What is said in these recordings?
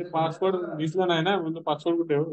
Password दिसला नाही ना, म्हणजे पासवर्ड कुठे हो?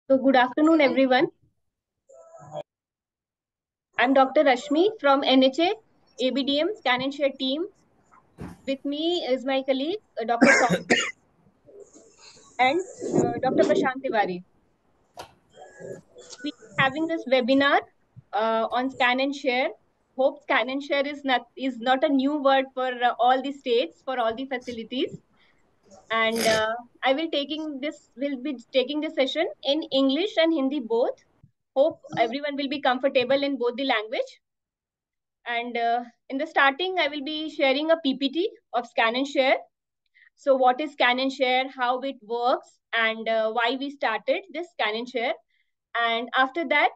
So good afternoon, everyone. I'm Dr. Rashmi from NHA ABDM Scan and Share team. With me is my colleague, Dr. Soumya and Dr. Prashant Tiwari. We are having this webinar on Scan and Share. Hope Scan and Share is not a new word for all the states, for all the facilities. And I will be taking this session in English and Hindi both. Hope everyone will be comfortable in both the language. And in the starting, I will be sharing a PPT of Scan and Share. So what is Scan and Share, how it works, and why we started this Scan and Share. And after that,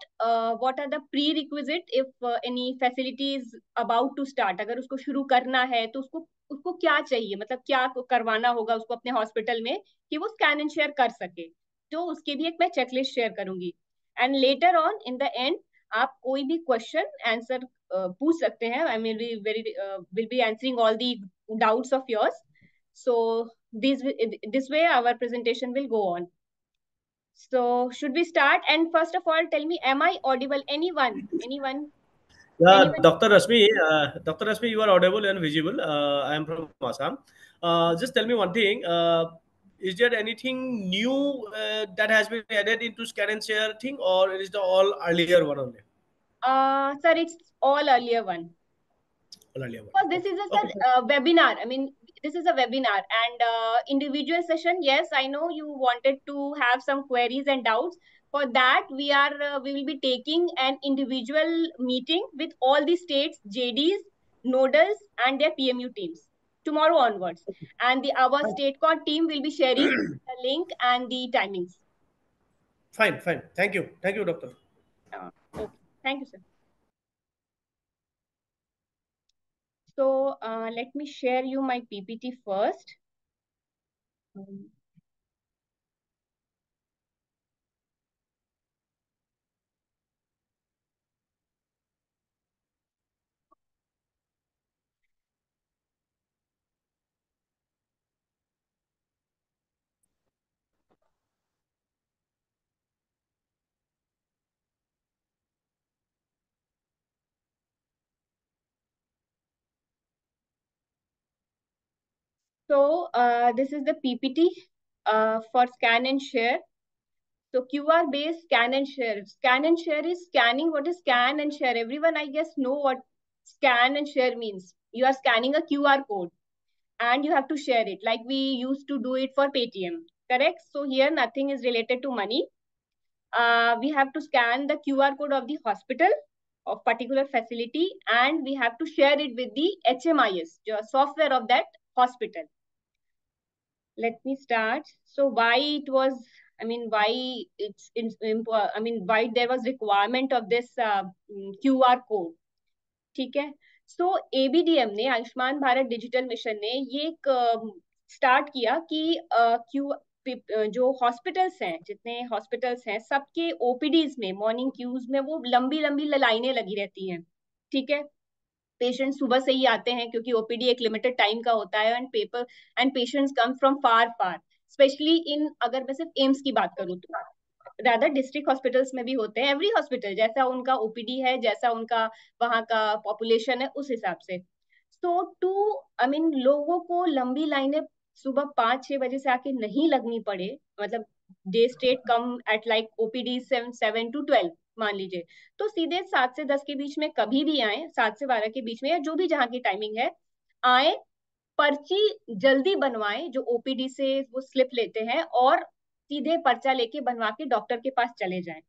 what are the prerequisite if any facility is about to start? अगर उसको शुरू करना है तो उसको उसको क्या चाहिए, मतलब क्या करवाना होगा उसको अपने हॉस्पिटल में कि वो स्कैन एंड शेयर कर सके. तो उसके भी एक मैं चेकलिस्ट शेयर करूंगी. And later on in the end आप कोई भी क्वेश्चन आंसर पूछ सकते हैं. आई will be answering all the doubts of yours. So this way our presentation will go on. So should we start? And first of all, tell me, am I audible? Anyone? Anyone? Yeah, Anyone? Dr. Rashmi, you are audible and visible. I am from Assam. Just tell me one thing. Is there anything new that has been added into scan and share thing, or it is the all earlier one only? Sir, it's all earlier one. All earlier one. Because this is a Okay. webinar. I mean, this is a webinar and individual session. Yes, I know you wanted to have some queries and doubts. For that, we will be taking an individual meeting with all the states, JDs, nodals, and their PMU teams tomorrow onwards. And our state court team will be sharing the link and the timings. Fine. Thank you, doctor. Okay, thank you, sir. So let me share you my PPT first. So this is the PPT for scan and share. So QR based scan and share. Scan and share is scanning. What is scan and share? Everyone, I guess, know what scan and share means. You are scanning a QR code and you have to share it like we used to do it for Paytm. Correct? So here nothing is related to money. We have to scan the QR code of the hospital of particular facility and we have to share it with the HMIS, the software of that hospital. let me start. So why it was, I mean, why I mean, why there was requirement of this QR code. ठीक है. सो ABDM ने, Ayushman Bharat digital mission ने ये एक start किया कि Q जो hospitals हैं, जितने हॉस्पिटल्स हैं, सबके ओपीडीज में, मॉर्निंग क्यूज में वो लंबी लंबी लाइनें लगी रहती हैं. ठीक है. पेशेंट सुबह से ही आते हैं क्योंकि ओपीडी एक लिमिटेड टाइम का होता है, and patients come from far far, specially in, अगर मैं सिर्फ एम्स की बात करूँ तो ज्यादा डिस्ट्रिक्ट हॉस्पिटल्स में भी होते हैं. एवरी हॉस्पिटल जैसा उनका ओपीडी है, जैसा उनका वहां का पॉपुलेशन है, उस हिसाब से. सो टू, आई मीन, लोगों को लंबी लाइनें सुबह 5-6 बजे से आके नहीं लगनी पड़े, मतलब day state come at like OPD 7 to 12 मान लीजिए, तो सीधे 7 से 10 के बीच में कभी भी आए, 7 से 12 के बीच में, या जो भी जहाँ की टाइमिंग है आए, पर्ची जल्दी बनवाएं, जो ओपीडी से वो स्लिप लेते हैं, और सीधे पर्चा लेके बनवा के डॉक्टर के पास चले जाएं.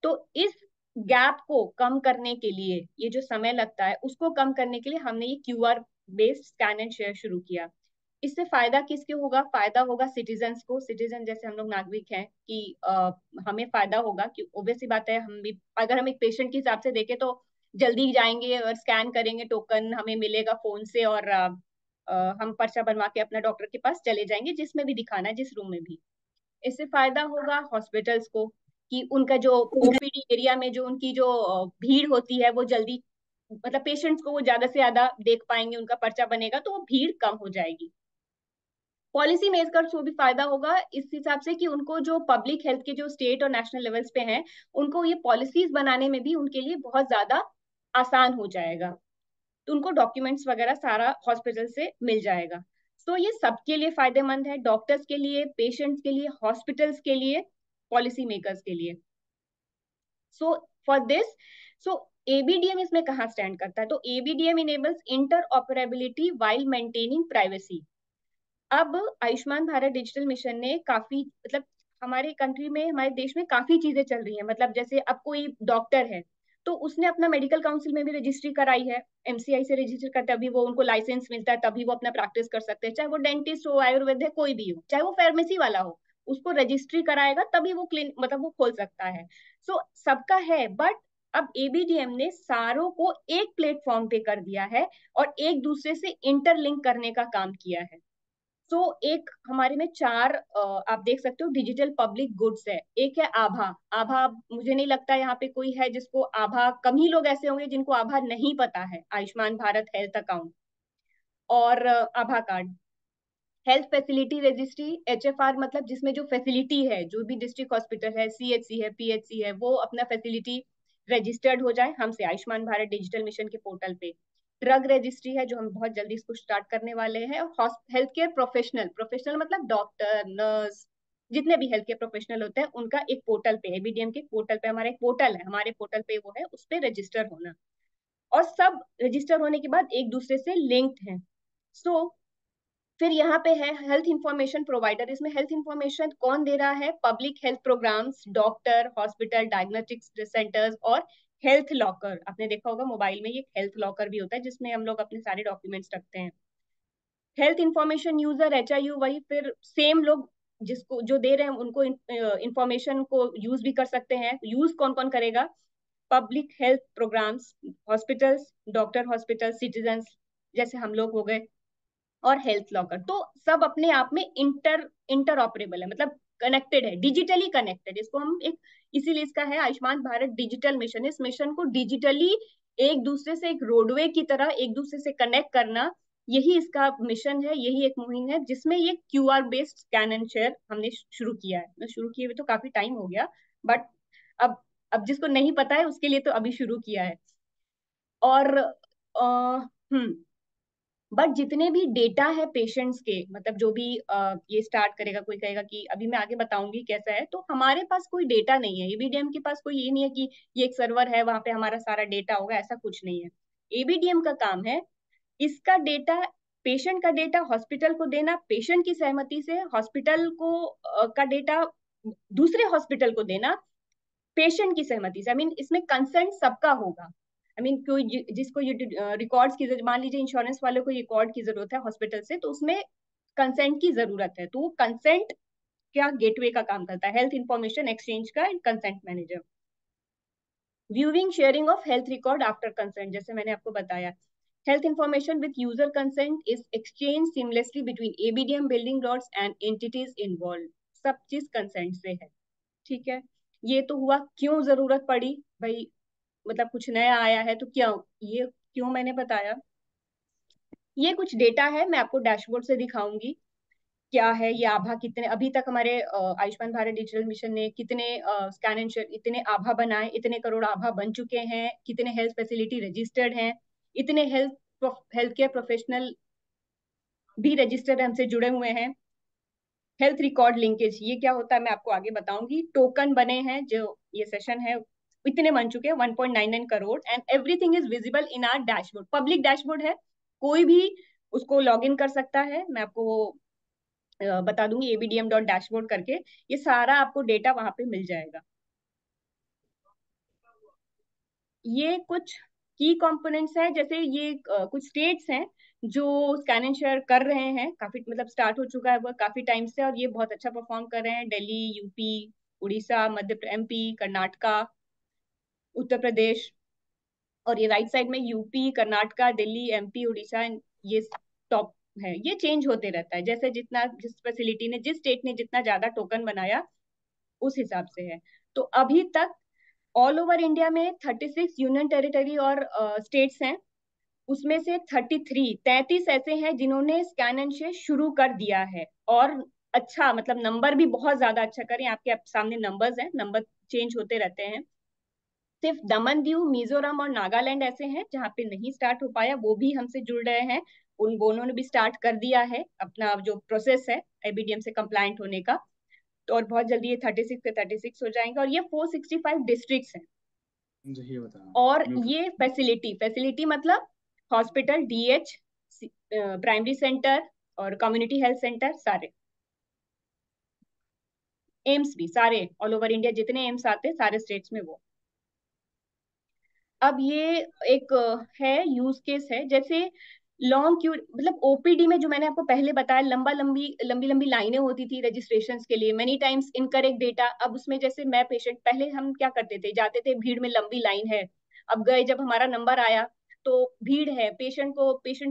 तो इस गैप को कम करने के लिए, ये जो समय लगता है उसको कम करने के लिए हमने ये QR based scan and share शुरू किया. इससे फायदा किसके होगा? फायदा होगा सिटीजन्स को. सिटीजन जैसे हम लोग नागरिक हैं कि हमें फायदा होगा, कि ओबियस सी बात है, हम भी अगर हम एक पेशेंट के हिसाब से देखें तो जल्दी जाएंगे और स्कैन करेंगे, टोकन हमें मिलेगा फोन से, और हम पर्चा बनवा के अपना डॉक्टर के पास चले जाएंगे, जिसमें भी दिखाना है, जिस रूम में भी. इससे फायदा होगा हॉस्पिटल्स को कि उनका जो ओपीडी एरिया में जो उनकी जो भीड़ होती है, वो जल्दी, मतलब पेशेंट्स को वो ज्यादा से ज्यादा देख पाएंगे, उनका पर्चा बनेगा तो वो भीड़ कम हो जाएगी. पॉलिसी मेकर्स को भी फायदा होगा इस हिसाब से कि उनको जो पब्लिक हेल्थ के जो स्टेट और नेशनल लेवल्स पे हैं, उनको ये पॉलिसीज बनाने में भी उनके लिए बहुत ज्यादा आसान हो जाएगा. तो उनको डॉक्यूमेंट्स वगैरह सारा हॉस्पिटल से मिल जाएगा. तो ये सबके लिए फायदेमंद है, डॉक्टर्स के लिए, पेशेंट्स के लिए, हॉस्पिटल्स के लिए, पॉलिसी मेकर्स के लिए. So for this, so ABDM इसमें कहाँ स्टैंड करता है? तो ABDM enables interoperability while maintaining privacy. अब आयुष्मान भारत डिजिटल मिशन ने काफी, मतलब हमारे कंट्री में, हमारे देश में काफी चीजें चल रही हैं. मतलब जैसे अब कोई डॉक्टर है तो उसने अपना मेडिकल काउंसिल में भी रजिस्ट्री कराई है, एमसीआई से रजिस्टर करते हैं, अभी वो उनको लाइसेंस मिलता है, तभी वो अपना प्रैक्टिस कर सकते हैं. चाहे वो डेंटिस्ट हो, आयुर्वेद है, कोई भी हो, चाहे वो फार्मेसी वाला हो, उसको रजिस्ट्री कराएगा तभी वो क्लिनिक, मतलब वो खोल सकता है. सो सबका है, बट अब एबीडीएम ने सारों को एक प्लेटफॉर्म पे कर दिया है और एक दूसरे से इंटरलिंक करने का काम किया है. तो एक हमारे में 4 आप देख सकते हो डिजिटल पब्लिक गुड्स है. एक है आभा. आभा, मुझे नहीं लगता यहाँ पे कोई है जिसको आभा, कम ही लोग ऐसे होंगे जिनको आभा नहीं पता है, आयुष्मान भारत हेल्थ अकाउंट और आभा card. Health facility registry, HFR, मतलब जिसमें जो फैसिलिटी है, जो भी डिस्ट्रिक्ट हॉस्पिटल है, सीएचसी है, पीएचसी है, वो अपना फैसिलिटी रजिस्टर्ड हो जाए हमसे आयुष्मान भारत डिजिटल मिशन के पोर्टल पे. ड्रग रजिस्ट्री है जो हम बहुत जल्दी इसको स्टार्ट करने वाले हैं. और हेल्थ केयर प्रोफेशनल, प्रोफेशनल मतलब डॉक्टर, नर्स, जितने भी हेल्थ केयर प्रोफेशनल होते हैं, उनका एक पोर्टल पे, एबीडीएम के पोर्टल पे, हमारा एक पोर्टल है, हमारे पोर्टल पे वो है, उस पर रजिस्टर होना. और सब रजिस्टर होने के बाद एक दूसरे से लिंक्ड है. सो फिर यहाँ पे है हेल्थ इंफॉर्मेशन प्रोवाइडर. इसमें हेल्थ इंफॉर्मेशन कौन दे रहा है? Public health programmes, doctor, hospital, diagnostics centres और हेल्थ लॉकर. आपने देखा होगा मोबाइल में ये हेल्थ लॉकर भी होता है जिसमें हम लोग अपने सारे डॉक्यूमेंट्स रखते हैं. हेल्थ इंफॉर्मेशन यूजर, एचआईयू, वही फिर सेम लोग जिसको जो दे रहे हैं उनको इंफॉर्मेशन को यूज भी कर सकते हैं. यूज कौन कौन करेगा? Public health programmes, hospitals, doctor, hospital, citizens जैसे हम लोग हो गए, और हेल्थ लॉकर. तो सब अपने आप में इंटर ऑपरेबल है, मतलब कनेक्टेड है, डिजिटली कनेक्टेड. इसको हम एक, इसीलिए इसका है आयुष्मान भारत डिजिटल मिशन. इस मिशन को डिजिटली एक दूसरे से, एक रोडवे की तरह एक दूसरे से कनेक्ट करना, यही इसका मिशन है, यही एक मुहिम है जिसमें ये QR based scan and share हमने शुरू किया है. शुरू किए हुए तो काफी टाइम हो गया, बट अब अब जिसको नहीं पता है उसके लिए तो अभी शुरू किया है. और बट जितने भी डेटा है पेशेंट्स के, मतलब जो भी ये स्टार्ट करेगा, कोई कहेगा कि अभी मैं आगे बताऊंगी कैसा है, तो हमारे पास कोई डेटा नहीं है. एबीडीएम के पास कोई ये नहीं है कि ये एक सर्वर है वहां पे हमारा सारा डेटा होगा, ऐसा कुछ नहीं है. एबीडीएम का काम है इसका डेटा, पेशेंट का डेटा हॉस्पिटल को देना, पेशेंट की सहमति से हॉस्पिटल को का डेटा दूसरे हॉस्पिटल को देना, पेशेंट की सहमति से. आई मीन इसमें कंसेंट सबका होगा. आई मीन कोई जिसको ये रिकॉर्ड्स की, मान लीजिए इंश्योरेंस वाले को रिकॉर्ड की जरूरत है हॉस्पिटल से, तो उसमें कंसेंट की जरूरत है, तो वो कंसेंट क्या गेटवे का काम करता है, हेल्थ इंफॉर्मेशन एक्सचेंज का consent manager. Viewing sharing of health record after consent, जैसे मैंने आपको बताया, health information with user consent is exchanged seamlessly between ABDM building blocks and entities involved। सब चीज कंसेंट से है, ठीक है। ये तो हुआ क्यों जरूरत पड़ी भाई, मतलब कुछ नया आया है तो क्या, ये क्यों मैंने बताया। ये कुछ डेटा है, मैं आपको डैशबोर्ड से दिखाऊंगी क्या है ये आभा, कितने अभी तक हमारे आयुष्मान भारत डिजिटल मिशन ने कितने स्कैन एंड शेयर, इतने आभा बनाए, इतने करोड़ आभा बन चुके हैं, कितने हेल्थ फैसिलिटी रजिस्टर्ड हैं, इतने हेल्थ केयर प्रोफेशनल भी रजिस्टर्ड हमसे जुड़े हुए हैं। हेल्थ रिकॉर्ड लिंकेज, ये क्या होता है मैं आपको आगे बताऊंगी। टोकन बने हैं, जो ये सेशन है इतने बन चुके हैं 1.99 crore, and everything is visible in our dashboard. Public dashboard है, कोई भी उसको लॉग इन कर सकता है, मैं आपको बता दूंगी abdm.dashboard करके, ये सारा आपको डेटा वहां पे मिल जाएगा। ये कुछ की कंपोनेंट्स है, जैसे ये कुछ स्टेट्स हैं जो स्कैन एंड शेयर कर रहे हैं, काफी मतलब स्टार्ट हो चुका है वो काफी टाइम से, और ये बहुत अच्छा परफॉर्म कर रहे हैं। Delhi, UP, Orissa, MP, Karnataka, Uttar Pradesh. और ये राइट साइड में यूपी, कर्नाटका, दिल्ली, एमपी, उड़ीसा, ये टॉप है। ये चेंज होते रहता है, जैसे जितना जिस फैसिलिटी ने, जिस स्टेट ने जितना ज्यादा टोकन बनाया उस हिसाब से है। तो अभी तक ऑल ओवर इंडिया में 36 यूनियन टेरिटरी और स्टेट्स हैं, उसमें से 33 ऐसे हैं जिन्होंने स्कैन एंड शेयर शुरू कर दिया है, और अच्छा मतलब नंबर भी बहुत ज्यादा अच्छा करें। आपके सामने नंबर्स हैं, नंबर चेंज होते रहते हैं। सिर्फ दमन दीव, मिजोरम और नागालैंड ऐसे हैं जहाँ पे नहीं स्टार्ट हो पाया, वो भी हमसे जुड़ रहे हैं। उन दोनों ने भी स्टार्ट कर दिया है अपना जो प्रोसेस है एबीडीएम से कंप्लायंट होने का, तो और बहुत जल्दी ये 36 पे 36 हो जाएंगे। और ये 465 डिस्ट्रिक्ट्स हैं। मुझे ये बता। और ये फैसिलिटी मतलब हॉस्पिटल, डीएच, प्राइमरी सेंटर और कम्युनिटी हेल्थ सेंटर, सारे एम्स भी, सारे ऑल ओवर इंडिया जितने एम्स आते हैं सारे स्टेट्स में वो। अब ये एक है यूज केस है, जैसे लॉन्ग क्यू, मतलब ओपीडी में जो मैंने आपको पहले बताया, लंबी लंबी लाइनें होती थी रजिस्ट्रेशन के लिए, मेनी टाइम्स इनकरेक्ट डेटा। अब उसमें जैसे मैं पेशेंट, पहले हम क्या करते थे, जाते थे भीड़ में, लंबी लाइन है, अब गए, जब हमारा नंबर आया तो भीड़ है, पेशेंट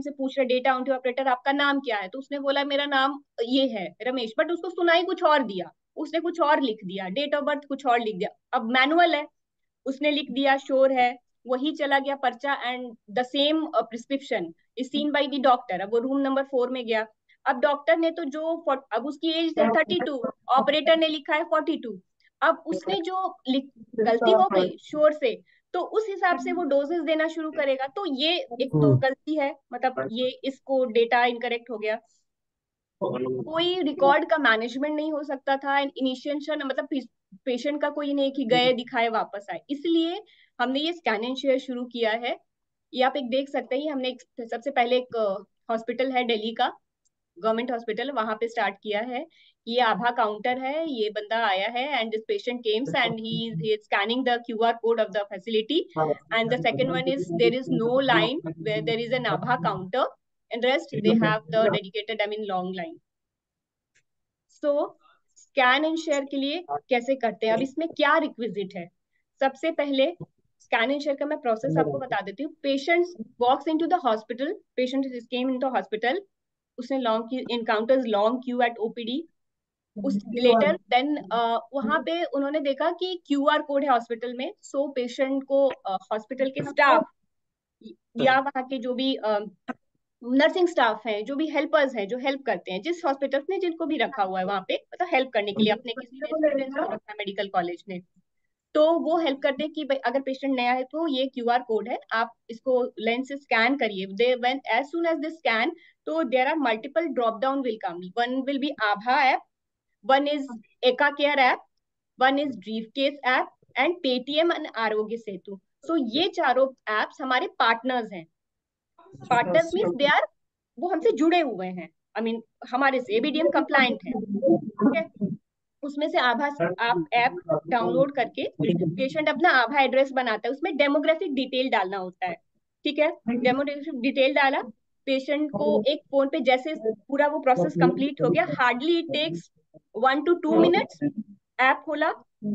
से पूछ रहे डेटा एंट्री ऑपरेटर आपका नाम क्या है, तो उसने बोला मेरा नाम ये है रमेश, बट उसको सुनाई कुछ और दिया, उसने कुछ और लिख दिया, डेट ऑफ बर्थ कुछ और लिख दिया। अब मैनुअल है, उसने लिख दिया श्योर है, वही चला गया पर्चा, and the same prescription is seen by the doctor. अब वो रूम नंबर 4 में गया, अब डॉक्टर ने तो जो अब उसकी एज है 32, ऑपरेटर ने लिखा है 42, अब उसने जो गलती हो गई श्योर से, तो उस हिसाब से वो डोजेस देना शुरू करेगा। तो ये एक तो गलती है, मतलब ये इसको डेटा इनकरेक्ट हो गया। कोई रिकॉर्ड का मैनेजमेंट नहीं हो सकता था इनिशिएशन, मतलब पेशेंट का कोई नहीं कि गए दिखाए वापस आए, इसलिए हमने ये स्कैन एंड शेयर शुरू किया है। ये आप एक देख सकते हैं, हमने सबसे पहले एक हॉस्पिटल है दिल्ली का, गवर्नमेंट हॉस्पिटल, वहां पे स्टार्ट किया है। ये आभा काउंटर है, ये बंदा आया है and this patient comes and he is scanning the QR code of the facility, and the second one is there is no line where there is an आभा counter, and rest they have the dedicated, I mean long line. So scan and share के लिए कैसे करते हैं, अब इसमें क्या requisite है। सबसे पहले स्कैन एंड शेयर का मैं प्रोसेस आपको बता देती हूँ। Patient walks into the hospital, patient came into hospital, उसने encounters long queue at OPD. उस लेटर देन वहां पे उन्होंने देखा कि क्यूआर कोड है हॉस्पिटल में, सो पेशेंट को हॉस्पिटल के स्टाफ या वहाँ के जो भी नर्सिंग स्टाफ हैं, जो भी हेल्पर्स हैं, जो हेल्प करते हैं, जिस हॉस्पिटल ने जिनको भी रखा हुआ है वहां पे, मतलब हेल्प करने के लिए, अपने किसी ने स्टूडेंट्स को रखा है मेडिकल कॉलेज ने, तो वो हेल्प करते हैं कि भाई अगर पेशेंट नया है तो ये क्यूआर कोड है, आप इसको लेंस से स्कैन करिए। They when as soon as they scan, तो there are multiple drop down will come, one will be Abha app, one is Eka care app, one is brief case app, and Paytm and Aarogya Setu. सो ये चारों apps हमारे partners हैं। Partners means they are, वो हमसे जुड़े हुए हैं, आई मीन हमारे से एबीडीएम कंप्लायंट है, ठीक है। उसमें से आभा, आप ऐप डाउनलोड करके पेशेंट अपना आभा एड्रेस बनाता है, उसमें डेमोग्राफिक डिटेल डालना होता है, ठीक है। डेमोग्राफिक डिटेल डाला, पेशेंट को एक फोन पे जैसे पूरा वो प्रोसेस कंप्लीट हो गया, hardly it takes 1 to 2 minutes। App खोला,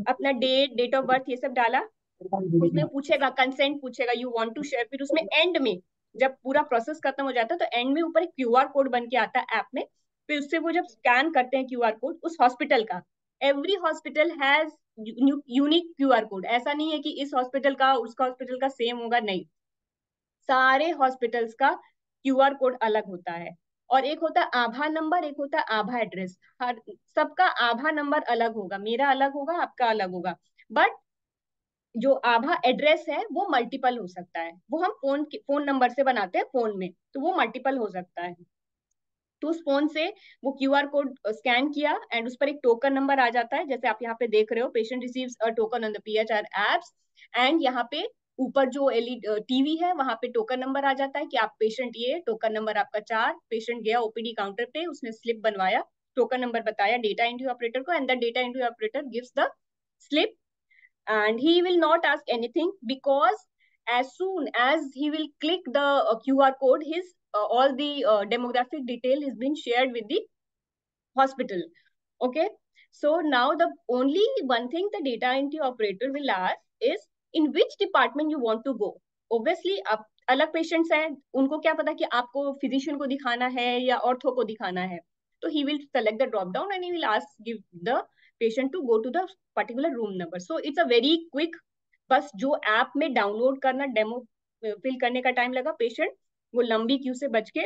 अपना डेट ऑफ बर्थ ये सब डाला, उसमें पूछेगा, कंसेंट पूछेगा, यू वांट टू शेयर, फिर उसमें एंड में जब पूरा प्रोसेस खत्म हो जाता है तो एंड में ऊपर एक क्यूआर कोड बन के आता है ऐप में। फिर उससे वो जब स्कैन करते हैं क्यूआर कोड उस हॉस्पिटल का, every hospital has unique QR code, ऐसा नहीं है कि इस हॉस्पिटल का उसका हॉस्पिटल का सेम होगा, नहीं, सारे हॉस्पिटल्स का क्यूआर कोड अलग होता है। और एक होता है आभा नंबर, एक होता है आभा एड्रेस। हर सबका आभा नंबर अलग होगा, मेरा अलग होगा, आपका अलग होगा, बट जो आभा एड्रेस है वो मल्टीपल हो सकता है। वो हम फोन नंबर से बनाते हैं फोन में, तो वो मल्टीपल हो सकता है। तो उस फोन से वो क्यूआर कोड स्कैन किया एंड उस पर एक टोकन नंबर आ जाता है, जैसे आप यहाँ पे देख रहे हो, patient receives a token on the PHR apps. And यहाँ पे ऊपर जो एलईडी टीवी है वहां पे टोकन नंबर आ जाता है कि आप पेशेंट, ये टोकन नंबर आपका 4। पेशेंट गया ओपीडी काउंटर पे, उसने स्लिप बनवाया, टोकन नंबर बताया डेटा एंट्री ऑपरेटर को, and the data entry operator gives the slip, and he will not ask anything because as soon as he will click the QR code, his all the demographic detail has been shared with the hospital. Okay, so now the only one thing the data entry operator will ask is in which department you want to go. Obviously अब अलग patients हैं, उनको क्या पता कि आपको physician को दिखाना है या ऑर्थो को दिखाना है, तो he will select the drop down and he will ask give the patient to go to the particular room number. So it's a very quick, बस जो ऐप में डाउनलोड करना, डेमो फिल करने का टाइम लगा, पेशेंट वो लंबी Q से बच के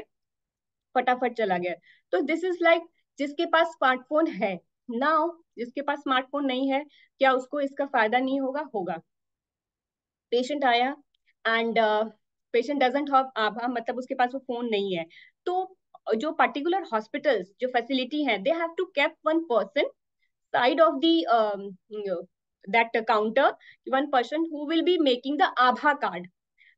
फटाफट चला गया। तो दिस इज लाइक जिसके पास स्मार्टफोन है नाउ, जिसके पास स्मार्टफोन नहीं है क्या उसको इसका फायदा नहीं होगा? होगा। पेशेंट आया एंड पेशेंट डजंट हैव आभा, मतलब उसके पास वो फोन नहीं है, तो जो पर्टिकुलर हॉस्पिटल्स जो फैसिलिटी है, they have to keep one person side of the that counter, one person who will be making the आभा कार्ड।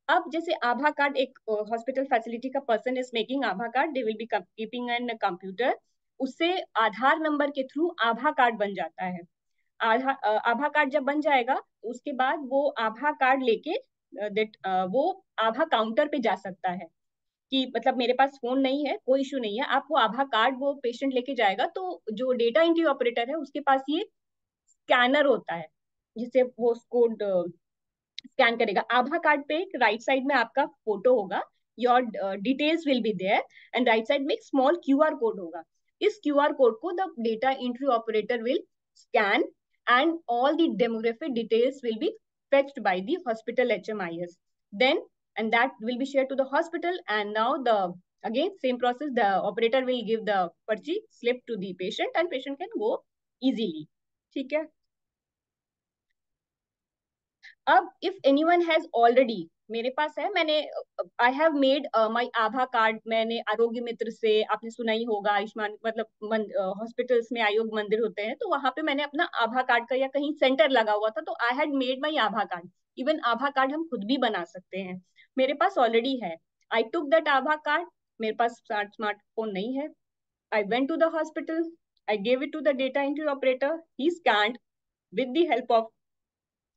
अब जैसे आभा कार्ड एक हॉस्पिटल फैसिलिटी का पर्सन इज मेकिंग आभा card, they will be keeping an computer, उससे Aadhaar number के through आभा कार्ड बन जाता है। आभा कार्ड जब बन जाएगा उसके बाद वो आभा कार्ड लेके वो आभा काउंटर पे जा सकता है कि मतलब मेरे पास फोन नहीं है, कोई इशू नहीं है, आप वो आभा कार्ड वो पेशेंट लेके जाएगा, तो जो डेटा एंट्री ऑपरेटर है उसके पास ये स्कैनर होता है जिससे वो कोड स्कैन करेगा। आभा कार्ड पे राइट साइड में आपका फोटो होगा, your details will be there, and right side में एक स्मॉल क्यूआर कोड होगा। इस क्यूआर कोड को the data entry operator will scan and all the demographic details will be fetched by the hospital HMIS. Then, and that will be shared to the hospital, and now the again same process, the operator will give the पर्ची slip to the patient and patient can go easily. ठीक है। अब if anyone has already, मेरे पास है, मैंने I have made my Abha card, मैंने आरोग्य मित्र से, आपने सुना ही होगा आयुष्मान, मतलब हॉस्पिटल्स में आयोग मंदिर होते हैं, तो वहां पे मैंने अपना आभा कार्ड का या कहीं सेंटर लगा हुआ था, तो I had made my Abha card. Even Abha card हम खुद भी बना सकते हैं, मेरे पास ऑलरेडी है। आई टुक दैट आभा कार्ड, मेरे पास स्मार्टफोन नहीं है, I went to the hospital, I gave it to the data entry operator, he scanned with the help of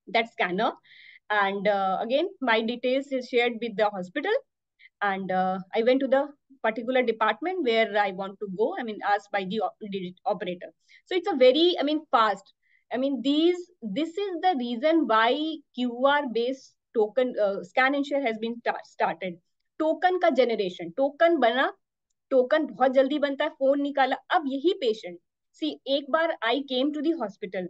that scanner, and again my details is shared with the hospital, and I went to the particular department where I want to go, I mean asked by the operator. So it's a very, I mean fast, I mean this is the reason why QR based token scan and share has been started. Token का generation, token बना, token बहुत जल्दी बनता है, phone निकाला, अब यही patient see, एक बार I came to the hospital,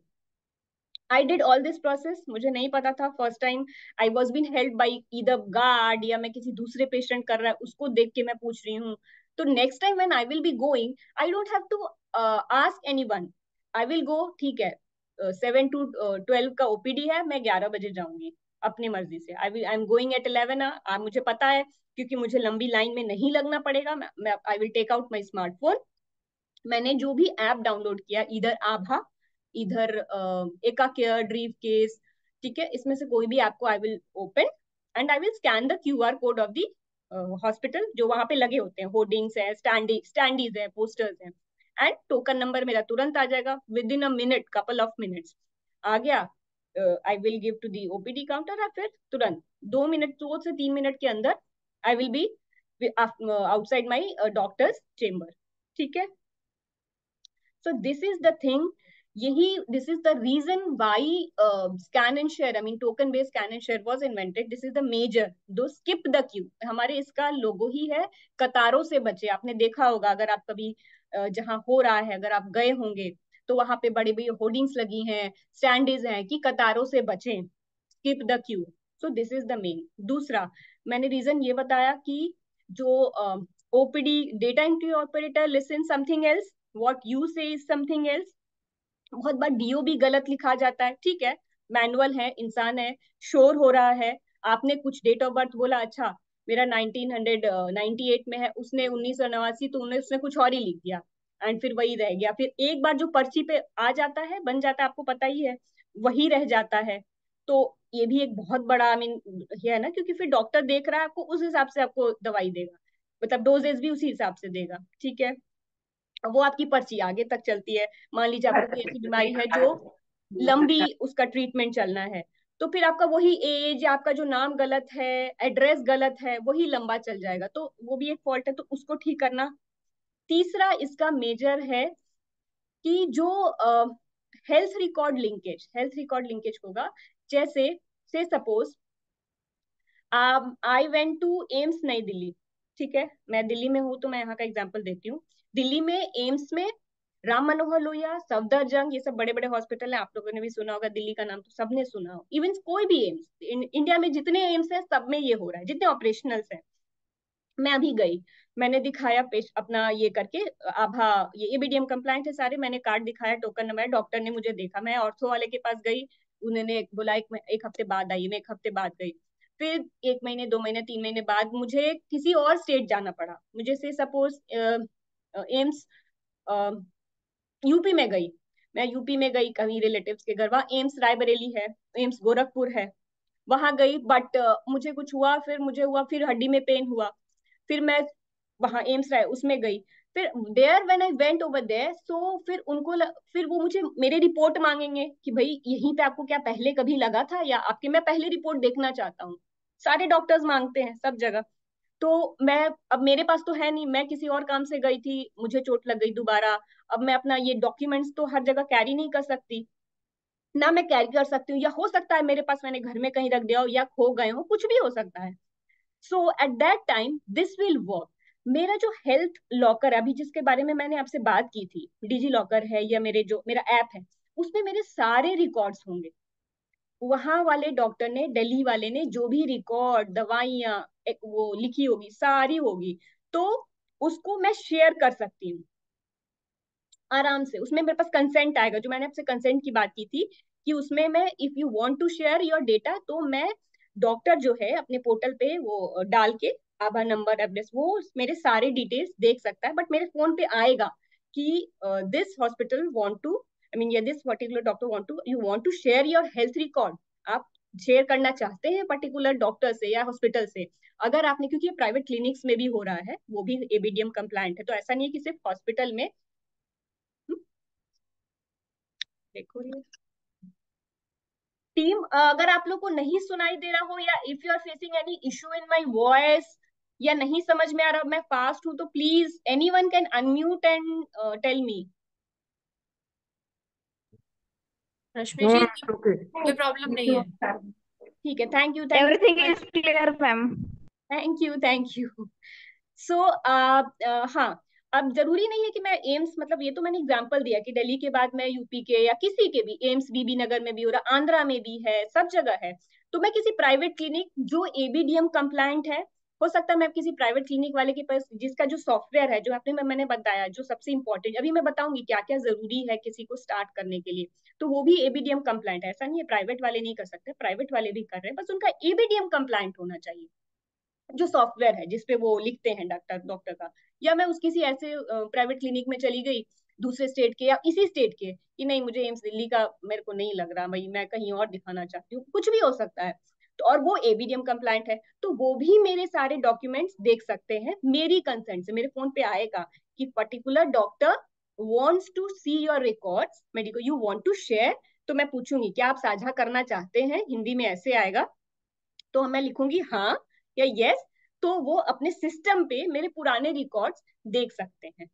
I did all this process, मुझे नहीं पता था, first time I was been help by either guard या मैं किसी दूसरे पेशेंट कर रहा है उसको देख के मैं पूछ रही हूँ। तो next time when I will be going, I don't have to ask anyone, I will go, ठीक है 7 to 12 का ओपीडी है, मैं 11 बजे जाऊंगी अपनी मर्जी से, आई एम गोइंग एट 11, मुझे पता है क्योंकि मुझे लंबी लाइन में नहीं लगना पड़ेगा, मैं I will take out my smartphone, मैंने जो भी ऐप डाउनलोड किया, इधर आभा, इधर एका केयर, ड्रीव केस, ठीक है, इसमें से कोई भी ऐप को I will open and I will scan the QR code of the hospital जो वहां पे लगे होते हैं, होर्डिंग्स है, स्टैंडीज है, पोस्टर्स हैं, एंड टोकन नंबर मेरा तुरंत आ जाएगा, within a minute, couple of minutes आ गया, I will give to the OPD counter, और फिर तुरंत 2 से 3 मिनट के अंदर I will be outside my doctor's chamber. ठीक है. So this is the thing. This is the reason why scan and share, I mean token based scan and share was invented. This is the major. दो skip the queue, हमारे इसका लोगो ही है कतारों से बचे. आपने देखा होगा अगर आप कभी जहां हो रहा है अगर आप गए होंगे तो वहां पे बड़ी बड़ी होर्डिंग्स लगी हैं, स्टैंडीज हैं कि कतारों से बचें, skip the queue. So this is the main. दूसरा मैंने रीजन ये बताया कि जो OPD data entry operator listen something else, what you से इज समथिंग एल्स. बहुत बार डीओ भी गलत लिखा जाता है. ठीक है, मैनुअल है, इंसान है, शोर हो रहा है. आपने कुछ डेट ऑफ बर्थ बोला, अच्छा मेरा 1998 में है, उसने 1989, तो उसने कुछ और ही लिख दिया एंड फिर वही रह गया. फिर एक बार जो पर्ची पे आ जाता है, बन जाता है, आपको पता ही है, वही रह जाता है. तो ये भी एक बहुत बड़ा आई मीन ये है ना, क्योंकि फिर डॉक्टर देख रहा है आपको, उस हिसाब से आपको दवाई देगा, मतलब डोजेज भी उसी हिसाब से देगा. ठीक है, वो आपकी पर्ची आगे तक चलती है. मान लीजिए आपको कोई ऐसी बीमारी है जो लंबी उसका ट्रीटमेंट चलना है, तो फिर आपका वही एज, आपका जो नाम गलत है, एड्रेस गलत है, वही लंबा चल जाएगा. तो वो भी एक फॉल्ट है, तो उसको ठीक करना. तीसरा इसका मेजर है कि जो हेल्थ रिकॉर्ड लिंकेज होगा. जैसे से suppose I went to AIIMS New Delhi. ठीक है, मैं दिल्ली में हूँ तो मैं यहाँ का एग्जांपल देती हूँ. दिल्ली में एम्स में राम मनोहर लोहिया, सफदरजंग, ये सब बड़े बड़े हॉस्पिटल हैं. आप लोगों ने भी सुना होगा, दिल्ली का नाम तो सबने सुना हो. इवन कोई भी एम्स इंडिया में जितने एम्स हैं सब में ये हो रहा है, जितने ऑपरेशनल्स हैं. मैं अभी गई, मैंने दिखाया अपना ये करके आभा, ये एबीडीएम कंप्लाइंट है सारे. मैंने कार्ड दिखाया, टोकन नंबर, डॉक्टर ने मुझे देखा. मैं ऑर्थो वाले के पास गई, उन्होंने बोला एक हफ्ते बाद आइए. मैं एक हफ्ते बाद गई. फिर 1 महीने, 2 महीने, 3 महीने बाद मुझे किसी और स्टेट जाना पड़ा. मुझे से सपोज एम्स यूपी में गई. मैं यूपी में गई कहीं रिलेटिव्स के घर, वहाँ एम्स रायबरेली है, एम्स गोरखपुर है, वहां गई. बट मुझे कुछ हुआ, फिर मुझे हुआ, फिर हड्डी में पेन हुआ, फिर मैं वहां एम्स राय उसमें गई. फिर there when I went over there, so फिर फिर वो मुझे मेरे रिपोर्ट मांगेंगे कि भाई यहीं पे आपको क्या पहले कभी लगा था, या आपके, मैं पहले रिपोर्ट देखना चाहता हूँ. सारे डॉक्टर्स मांगते हैं सब जगह. तो मैं, अब मेरे पास तो है नहीं, मैं किसी और काम से गई थी, मुझे चोट लग गई दोबारा. अब मैं अपना ये डॉक्यूमेंट्स तो हर जगह कैरी नहीं कर सकती ना, मैं कैरी कर सकती हूँ, या हो सकता है मेरे पास मैंने घर में कहीं रख दिया हो, या खो गए हो, कुछ भी हो सकता है. So at that time this will work. मेरा जो हेल्थ लॉकर अभी जिसके बारे में मैंने आपसे बात की थी, डिजी लॉकर है या मेरा ऐप है, उसमें मेरे सारे रिकॉर्ड्स होंगे. वहां वाले डॉक्टर ने, दिल्ली वाले ने जो भी रिकॉर्ड, दवाइयां वो लिखी होगी, सारी होगी. तो उसको मैं शेयर कर सकती हूँ आराम से. उसमें मेरे पास कंसेंट आएगा, जो मैंने आपसे कंसेंट की बात की थी, कि उसमें मैं, if you want to share your data, तो मैं, डॉक्टर जो है अपने पोर्टल पे वो डाल के आधार नंबर, एड्रेस, वो मेरे सारे डिटेल्स देख सकता है. बट मेरे फोन पे आएगा कि this hospital want to, I mean, या this particular doctor want to, you want to share your health record. आप शेयर करना चाहते हैं पर्टिकुलर डॉक्टर से या हॉस्पिटल से. अगर आपने, क्योंकि ये प्राइवेट क्लिनिक्स में भी हो रहा है, वो भी एबीडीएम कंप्लायंट है, तो ऐसा नहीं है कि सिर्फ हॉस्पिटल में. देखो ये टीम, अगर आप लोग को नहीं सुनाई दे रहा हो, या if you are facing any issue in my voice, या नहीं समझ में आ रहा, मैं फास्ट हूं, तो please anyone can unmute and tell me. Rashmi ji, कोई प्रॉब्लम नहीं है. ठीक है, thank you, everything is clear ma'am. Thank you. So हाँ, अब जरूरी नहीं है कि मैं एम्स, मतलब ये तो मैंने एग्जांपल दिया कि दिल्ली के बाद मैं यूपी के या किसी के भी एम्स, बीबी नगर में भी हो रहा, आंध्रा में भी है, सब जगह है. तो मैं किसी प्राइवेट क्लिनिक जो एबीडीएम कंप्लायंट है, हो सकता है मैं किसी प्राइवेट क्लिनिक वाले के पास, जिसका जो सॉफ्टवेयर है, जो आपने मैंने बताया, जो सबसे इंपॉर्टेंट, अभी मैं बताऊंगी क्या क्या जरूरी है किसी को स्टार्ट करने के लिए, तो वो भी एबीडीएम कंप्लायंट है. ऐसा नहीं है प्राइवेट वाले नहीं कर सकते, प्राइवेट वाले भी कर रहे हैं, बस उनका एबीडीएम कंप्लायंट होना चाहिए, जो सॉफ्टवेयर है जिसपे वो लिखते हैं डॉक्टर का. या मैं उस किसी ऐसे प्राइवेट क्लिनिक में चली गई दूसरे स्टेट के या इसी स्टेट के, कि नहीं मुझे एम्स दिल्ली का मेरे को नहीं लग रहा भाई, मैं कहीं और दिखाना चाहती हूँ, कुछ भी हो सकता है, तो और वो एबीडीएम कंप्लायंट है, तो वो भी मेरे सारे डॉक्यूमेंट्स देख सकते हैं मेरी कंसेंट से. मेरे फोन पे आएगा कि particular doctor wants to see your records, medical you want to share. तो मैं पूछूंगी क्या आप साझा करना चाहते हैं, हिंदी में ऐसे आएगा, तो मैं लिखूंगी हाँ या यस. तो वो अपने सिस्टम पे मेरे पुराने रिकॉर्ड्स देख सकते हैं।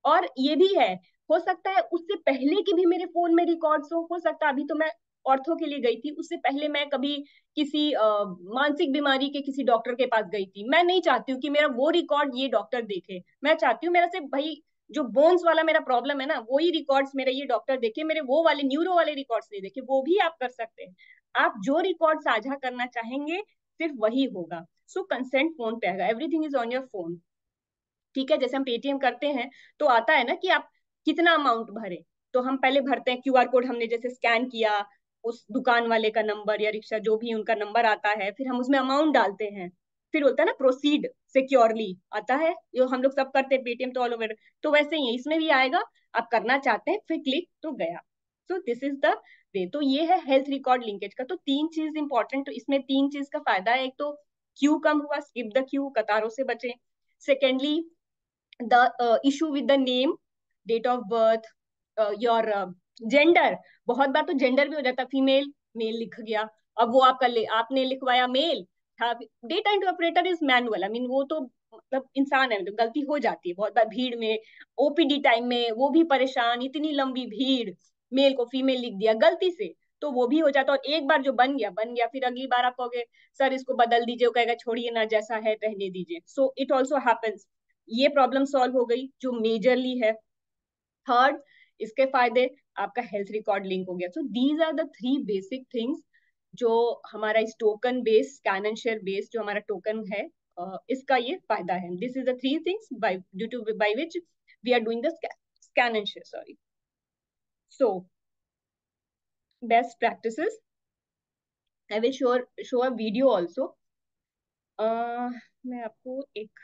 और ये भी है, हो सकता है उससे पहले की भी मेरे फोन में रिकॉर्ड्स हो सकता है। अभी तो मैं ऑर्थो के लिए गई थी, उससे पहले मैं कभी किसी मानसिक बीमारी के किसी डॉक्टर के पास गई थी। मैं नहीं चाहती हूँ कि मेरा वो रिकॉर्ड ये डॉक्टर देखे, मैं चाहती हूँ मेरा सिर्फ भाई जो बोन्स वाला मेरा प्रॉब्लम है ना, वही रिकॉर्ड्स मेरा ये डॉक्टर देखे, मेरे वो वाले न्यूरो वाले रिकॉर्ड्स नहीं देखे। वो भी आप कर सकते हैं, आप जो रिकॉर्ड साझा करना चाहेंगे सिर्फ वही होगा। सो कंसेंट फोन पे आएगा, everything is on your phone. ठीक है, जैसे हम पेटीएम करते हैं तो आता है ना कि आप कितना अमाउंट भरे, तो हम पहले भरते हैं क्यूआर कोड, हमने जैसे स्कैन किया, उस दुकान वाले का नंबर या रिक्शा जो भी उनका नंबर आता है, फिर हम उसमें अमाउंट डालते हैं, फिर होता है ना प्रोसीड सिक्योरली आता है, जो हम लोग सब करते हैं पेटीएम तो ऑल ओवर। तो वैसे ही है, इसमें भी आएगा, आप करना चाहते हैं फिर क्लिक तो गया। So this is the way. तो ये है हेल्थ रिकॉर्ड लिंकेज का। तो तीन चीज इंपॉर्टेंट, तो इसमें तीन चीज का फायदा है। एक तो क्यू कम हुआ, स्किप द क्यू, कतारों से बचे। Secondly the issue with the name, date of birth, your gender। बहुत बार तो जेंडर भी हो जाता, फीमेल मेल लिख गया, अब वो आपने लिखवाया मेल था। Data entry operator is manual, I mean वो तो मतलब इंसान है, तो गलती हो जाती है बहुत बार भीड़ में, ओपीडी टाइम में वो भी परेशान, इतनी लंबी भीड़, मेल को फीमेल लिख दिया गलती से, तो वो भी हो जाता। और एक बार जो बन गया बन गया, फिर अगली बार आप कहोगे सर इसको बदल दीजिए, वो कहेगा छोड़िए ना, जैसा है रहने दीजिए। So it also happens. ये प्रॉब्लम सॉल्व हो गई जो मेजरली है। थर्ड, इसके फायदे, आपका हेल्थ रिकॉर्ड लिंक हो गया। So these are the three basic things जो हमारा इस token base, scan and share base जो हमारा टोकन है, इसका ये फायदा है। This is the three things by due to by which we are doing the scan and share, sorry. So best practices, I will show a video also. मैं आपको एक,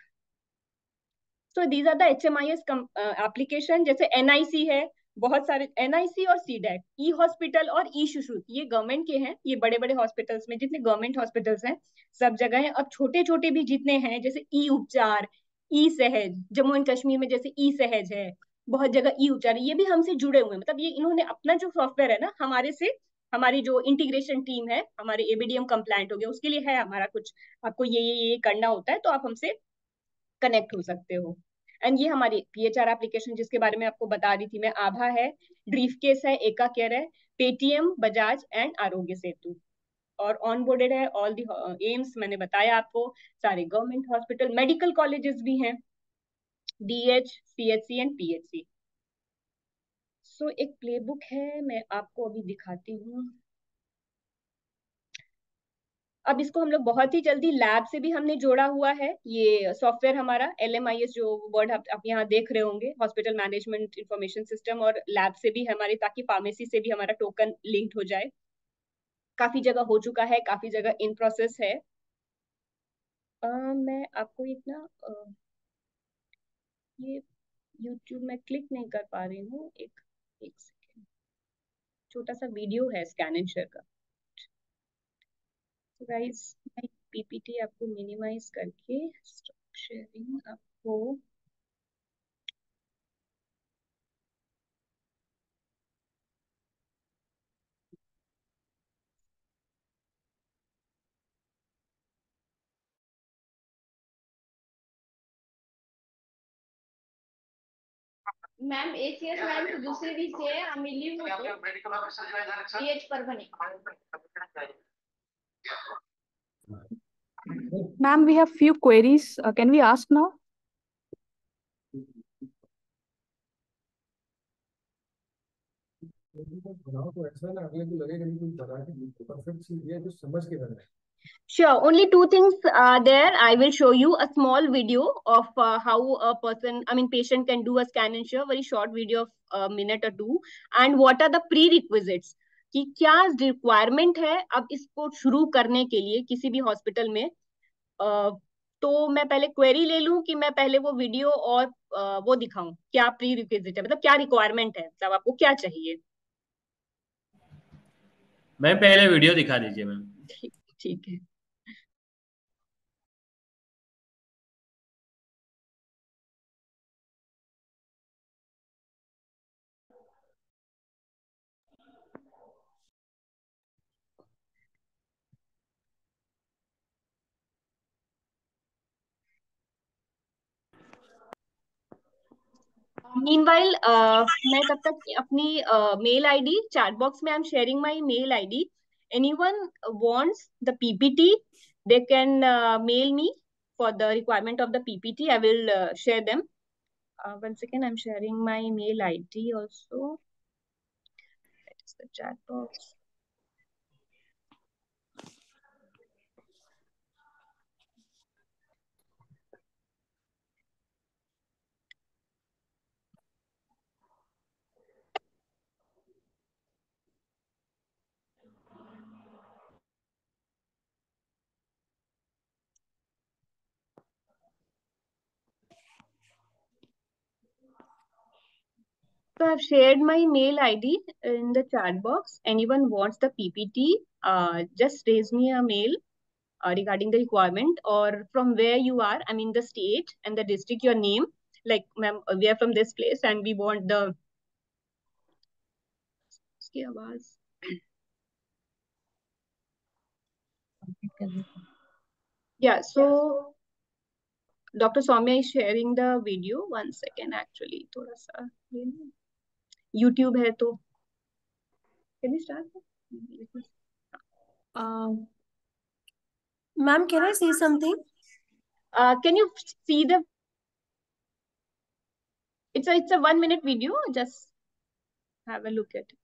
so these are the HMIS application. जैसे NIC है, बहुत सारे NIC और CDAC, ई hospital और ई सुश्रुत, ये गवर्नमेंट के हैं। ये बड़े बड़े हॉस्पिटल्स में, जितने गवर्नमेंट हॉस्पिटल्स हैं सब जगह है। अब छोटे छोटे भी जितने हैं, जैसे ई उपचार, ई सहज, जम्मू एंड कश्मीर में जैसे ई सहज है, बहुत जगह ई उपचार, ये भी हमसे जुड़े हुए हैं। मतलब ये इन्होंने अपना जो सॉफ्टवेयर है ना हमारे से, हमारी जो इंटीग्रेशन टीम है, हमारे ABDM कंप्लायंट हो गया उसके लिए है हमारा कुछ, आपको ये करना होता है तो आप हमसे कनेक्ट हो सकते हो। एंड ये हमारी PHR एप्लीकेशन जिसके बारे में आपको बता रही थी मैं, आभा है, ब्रीफकेस है, एका केयर है, पेटीएम, बजाज एंड आरोग्य सेतु। और ऑन बोर्डेड है ऑल दी एम्स, मैंने बताया आपको, सारे गवर्नमेंट हॉस्पिटल, मेडिकल कॉलेजेस भी हैं, DH, CHC एंड PHC। सो एक प्लेबुक है, मैं आपको अभी दिखाती हूँ। अब इसको हम लोग बहुत ही जल्दी लैब से भी हमने जोड़ा हुआ है, ये सॉफ्टवेयर हमारा LMIS जो वर्ड आप यहाँ देख रहे होंगे, हॉस्पिटल मैनेजमेंट इंफॉर्मेशन सिस्टम, और लैब से भी हमारे, ताकि फार्मेसी से भी हमारा टोकन लिंक्ड हो जाए। काफी जगह हो चुका है, काफी जगह इन प्रोसेस है। मैं आपको एक ना ये यूट्यूब में क्लिक नहीं कर पा रही हूँ, एक एक सेकेंड, छोटा सा वीडियो है स्कैन एंड शेयर का। तो गाइस मैं PPT आपको मिनिमाइज करके स्टॉप शेयरिंग आपको, मैम ACS मैम की दूसरी भी से मिली हूँ तो PH पर बने। Ma'am, we have few queries. Can we ask now? बनाओ तो ऐसा ना अगले को लगेगा नहीं, कुछ बना के परफेक्ट चीज है जो समझ के बना है। Sure, only two things are there. I will show you a small video of how a person, I mean, patient can do a scan and share, very short video of a minute or two, and what are the prerequisites, कि क्या requirement है अब इसको शुरू करने के लिए किसी भी हॉस्पिटल में। तो मैं पहले क्वेरी ले लूं कि मैं पहले वो वीडियो और वो दिखाऊं, क्या प्री रिक्विजिट है, मतलब क्या रिक्वायरमेंट है, मतलब आपको क्या चाहिए। मैम पहले वीडियो दिखा दीजिए मैम। ठीक है। Meanwhile, मैं तब तक अपनी mail ID chat box में I'm sharing my mail ID. Anyone wants the PPT, they can mail me for the requirement of the PPT. I will share them. One second, I'm sharing my mail ID also. That is the chat box. So I've shared my mail ID in the chat box. Anyone wants the PPT, just raise me a mail regarding the requirement or from where you are. I mean the state and the district, your name. Like, ma'am, we are from this place and we want the. इसकी आवाज. Yeah, so Dr. Soumya is sharing the video. One second, actually, थोड़ा सा YouTube है तो. Can we start? Ma'am, can I say something? Can you see the? It's a 1 minute video. Just have a look at it.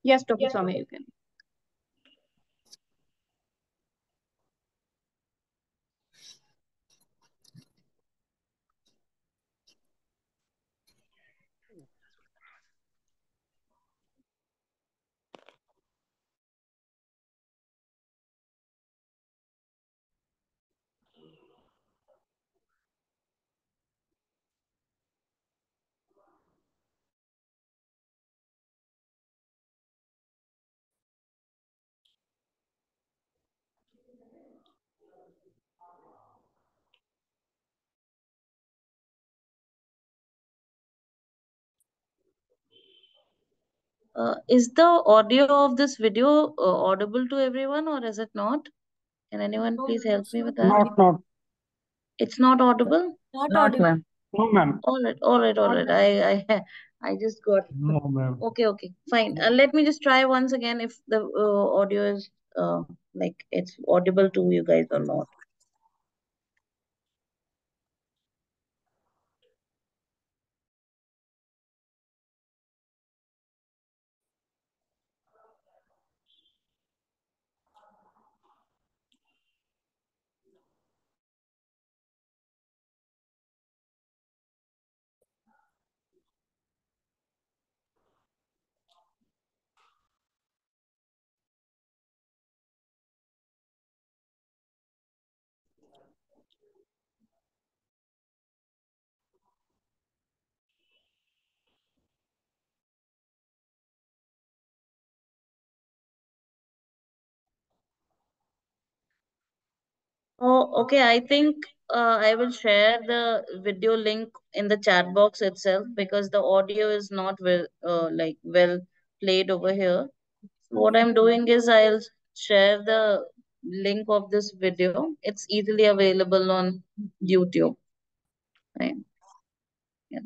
Yes, Dr. Soumya, you can. Is the audio of this video audible to everyone or is it not? Can anyone please help me with that? Not. It's not audible? Not Not, audible. ma'am. No, ma'am. All right. I just got. No, ma'am. Okay, fine. Let me just try once again if the audio is like it's audible to you guys or not. Oh, okay. I think I will share the video link in the chat box itself because the audio is not well played over here. So what I'm doing is I'll share the link of this video. It's easily available on YouTube. Right? Yeah.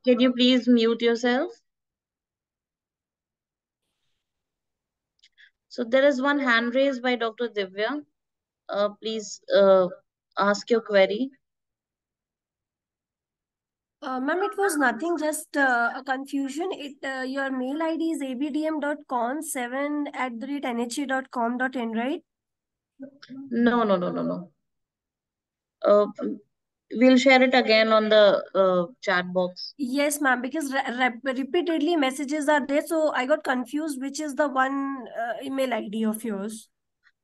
Can you please mute yourself? So there is one hand raised by Dr. Divya. Please ask your query. Ma'am, it was nothing, just a confusion. Your mail ID is abdm.con7@nhc.com.in, right? No. we'll share it again on the chat box. Yes, ma'am, because repeatedly messages are there, so I got confused which is the one email ID of yours.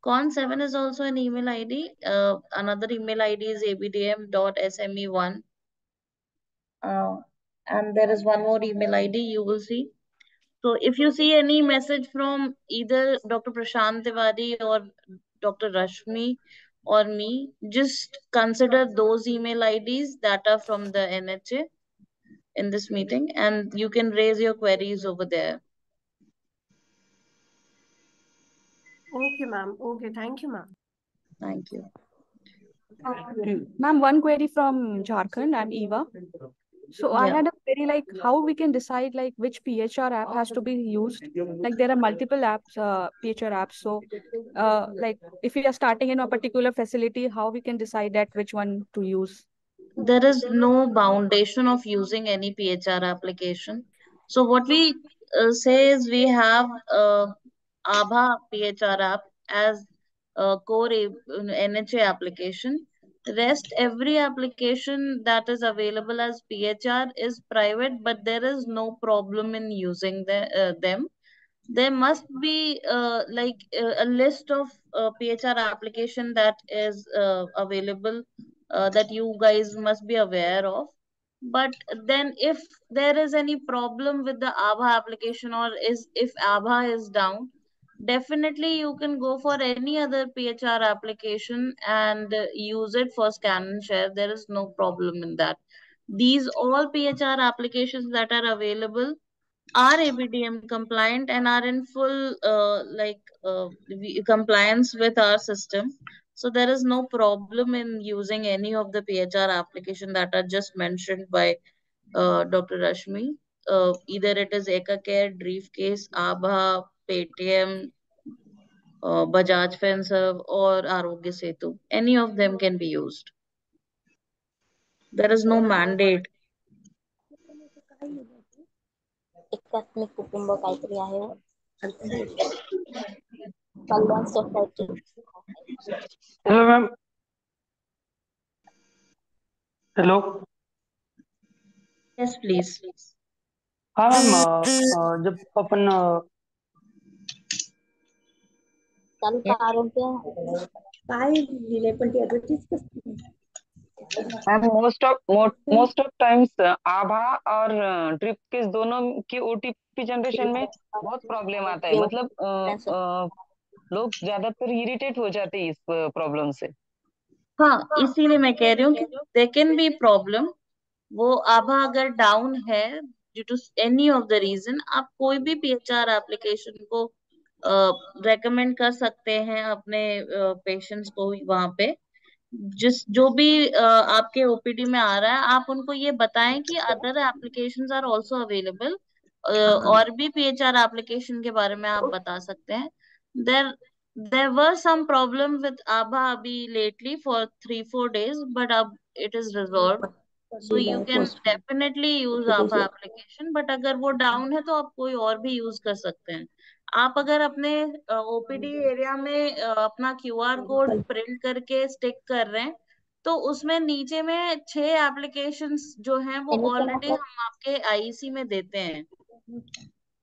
Con7 is also an email ID. Another email ID is abdm.sme1. And there is one more email ID you will see. So if you see any message from either Dr. Prashant Tiwari or Dr. Rashmi or me, just consider those email IDs that are from the NHA in this meeting, and you can raise your queries over there. Okay, ma'am. Okay, thank you, ma'am. Thank you. Ma'am, one query from Jharkhand. I'm Eva. So I Yeah. had a query like how we can decide like which PHR app has to be used. Like there are multiple apps, PHR apps. So like if we are starting in a particular facility, how we can decide that which one to use? There is no foundation of using any PHR application. So what we say is we have ABHA PHR app as a core NHA application. Rest every application that is available as PHR is private, but there is no problem in using them. There must be a list of PHR application that is available that you guys must be aware of. But then if there is any problem with the ABHA application, or if ABHA is down, definitely you can go for any other PHR application and use it for scan and share. There is no problem in that. These all PHR applications that are available are ABDM compliant and are in full compliance with our system. So there is no problem in using any of the PHR application that are just mentioned by Dr. Rashmi. Either it is EkaCare, Briefcase, ABHA, Paytm, Bajaj Finserv, or Arogya Setu. Any of them can be used. There is no mandate. एकात्मिक कुटुंब काहीतरी आहे Kalyan society. Hello ma'am. Hello. Yes, please. हाँ ma'am, जब अपन तालुका आरोग्य काय दिले पण ती ऍडव्हर्टाइज कसली मैम मोस्ट ऑफ टाइम्स आभा और ड्रिप के दोनों की ओटीपी जनरेशन में बहुत प्रॉब्लम आता है. मतलब लोग ज्यादातर इरिटेट हो जाते हैं इस प्रॉब्लम से. हाँ, इसीलिए मैं कह रही हूँ कि दे कैन बी प्रॉब्लम. वो आभा अगर डाउन है due to any of the reason, आप कोई भी पीएचआर एप्लीकेशन को रेकमेंड कर सकते हैं अपने पेशेंट्स को. वहां पे जो भी आपके ओपीडी में आ रहा है, आप उनको ये बताएं कि other applications are also available. और भी पीएचआर एप्लीकेशन के बारे में आप बता सकते हैं. there were some problem with ABHA abhi lately for 3-4 days, but it is resolved. So you can definitely use ABHA application, but अगर वो down है तो आप कोई और भी use कर सकते हैं. आप अगर अपने ओपीडी एरिया में अपना QR कोड प्रिंट करके स्टिक कर रहे हैं, तो उसमें नीचे में 6 एप्लीकेशंस जो हैं वो ऑलरेडी हम आपके आईईसी में देते हैं.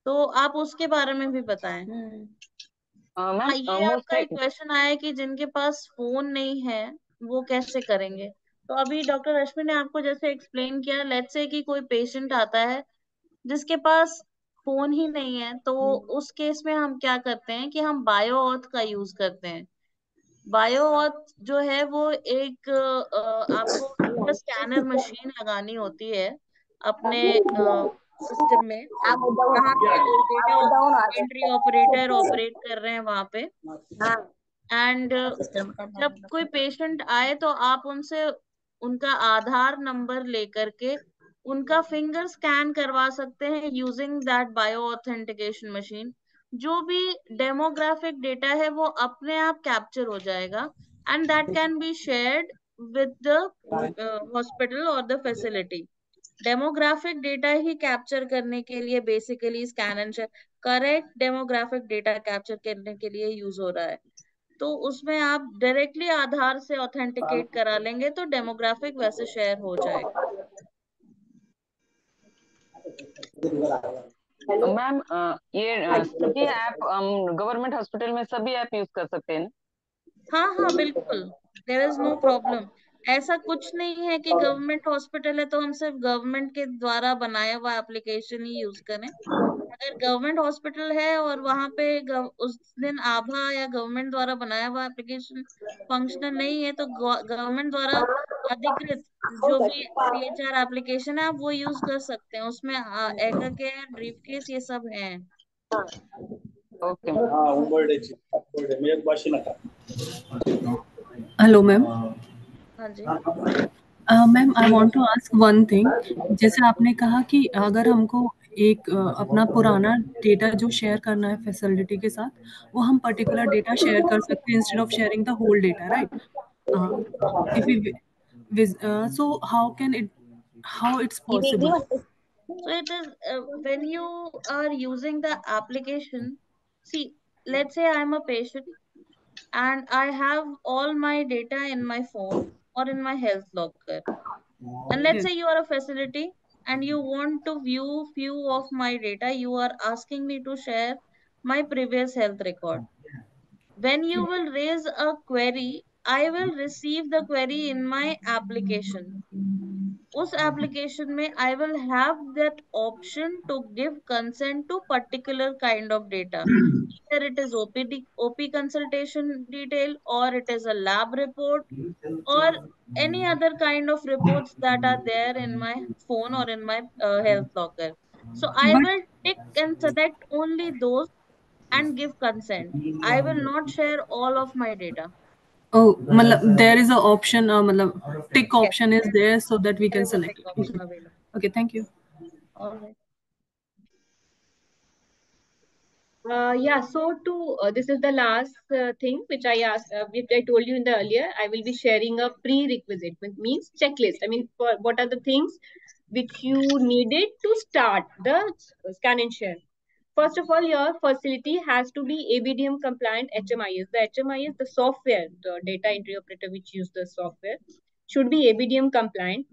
तो आप उसके बारे में भी बताएं. ये आपका एक क्वेश्चन आया कि जिनके पास फोन नहीं है वो कैसे करेंगे. तो अभी डॉक्टर रश्मि ने आपको जैसे एक्सप्लेन किया, लेट्स से कि कोई पेशेंट आता है जिसके पास फोन ही नहीं है, तो उस केस में हम क्या करते हैं कि हम बायो ऑथ का यूज करते हैं. बायो ऑथ जो है वो एक आपको स्कैनर मशीन लगानी होती है अपने सिस्टम में, जहाँ पे डेटा एंट्री ऑपरेटर ऑपरेट कर रहे हैं वहां पे. एंड जब कोई पेशेंट आए तो आप उनसे उनका आधार नंबर लेकर के उनका फिंगर स्कैन करवा सकते हैं using that bio authentication machine. जो भी डेमोग्राफिक डेटा है वो अपने आप कैप्चर हो जाएगा and that can be shared with the hospital और द फैसिलिटी. डेमोग्राफिक डेटा ही कैप्चर करने के लिए basically scan and share, correct demographic data capture करने के लिए यूज हो रहा है. तो उसमें आप डायरेक्टली आधार से ऑथेंटिकेट करा लेंगे तो डेमोग्राफिक वैसे शेयर हो जाएगा। मैम ये सभी ऐप गवर्नमेंट हॉस्पिटल में सभी ऐप यूज कर सकते हैं ना? हाँ हाँ बिल्कुल, देयर इज नो प्रॉब्लम। ऐसा कुछ नहीं है कि गवर्नमेंट हॉस्पिटल है तो हम सिर्फ गवर्नमेंट के द्वारा बनाया हुआ एप्लीकेशन ही यूज करें। अगर गवर्नमेंट हॉस्पिटल है और वहां पे उस दिन आभा या गवर्नमेंट द्वारा बनाया हुआ एप्लीकेशन फंक्शनल नहीं है तो गवर्नमेंट द्वारा अधिकृत जो भी पीएचआर एप्लीकेशन है आप वो यूज कर सकते हैं। उसमें एका केयर, ड्रीप केस ये सब है। Okay hello ma'am. हाँ जी ma'am I want to ask one thing. जैसे आपने कहा कि अगर हमको एक अपना पुराना डेटा जो शेयर करना है फैसिलिटी के साथ, वो हम पर्टिकुलर डेटा शेयर कर सकते हैं instead of sharing the whole data, right? If we so how it's possible? So it is when you are using the application, see, let's say I am a patient and I have all my data in my phone or in my health locker. And let's say you are a facility and you want to view few of my data, you are asking me to share my previous health record. When you will raise a query, I will receive the query in my application. उस application में I will have that option to give consent to particular kind of data. Either it is OP consultation detail or it is a lab report or any other kind of reports that are there in my phone or in my health locker. So I But will tick and select only those and give consent. I will not share all of my data. oh, there is a option, tick Yes, option is there so that we there can is a select tick it. option available. Okay, thank you. All right. Yeah, so this is the last thing which which I told you in the earlier. I will be sharing a prerequisite, which means checklist. I mean, what are the things which you needed to start the scan and share? First of all, your facility has to be ABDM compliant HMIS. The HMIS, the software, the data entry operator which use the software, should be ABDM compliant.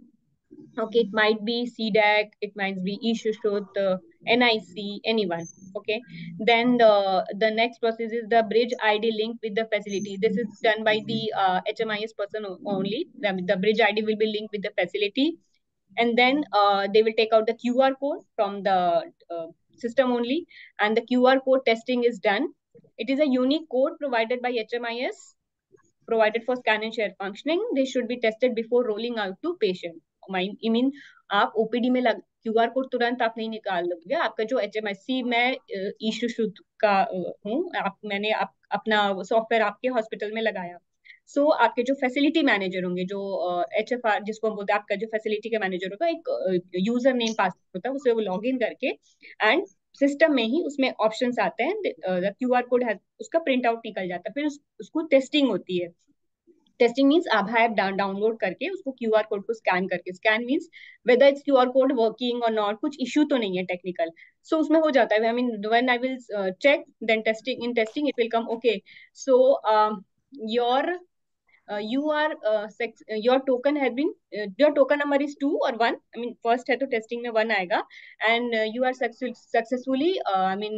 Okay, it might be CDAC, it might be eShushut, NIC, anyone. Okay, then the next process is the bridge ID link with the facility. This is done by the HMIS person only. The bridge ID will be linked with the facility, and then they will take out the QR code from the system only, and the QR code testing is done. It is a unique code provided by HMIS, provided for scan and share functioning. They should be tested before rolling out to patient. I mean, आप OPD में QR code तुरंत आप नहीं निकाल लोगे। आपका जो HMIC मैं ईशुशुद्ध का हूँ, मैंने अपना सॉफ्टवेयर आपके हॉस्पिटल में लगाया। सो आपके जो फैसिलिटी मैनेजर होंगे, जो HFR जिसको हम बोलते हैं, आपका जो फैसिलिटी का मैनेजर होगा, एक यूजर नेम पासवर्ड होता है, उसे वो लॉग इन करके एंड सिस्टम में ही उसमें ऑप्शंस आते हैं, क्यूआर कोड है, उसका प्रिंट आउट निकल जाता है। फिर उसको टेस्टिंग होती है। टेस्टिंग मीन्स आभा ऐप डाउनलोड करके उसको क्यूआर कोड को स्कैन करके, scan means whether it's QR code working और नॉट, कुछ इश्यू तो नहीं है टेक्निकल। सो उसमें हो जाता है। I mean when I will check then testing, in testing it will come okay. So your your token has been your token number is 2 or 1. I mean first है तो testing में 1 आएगा and you are successfully I mean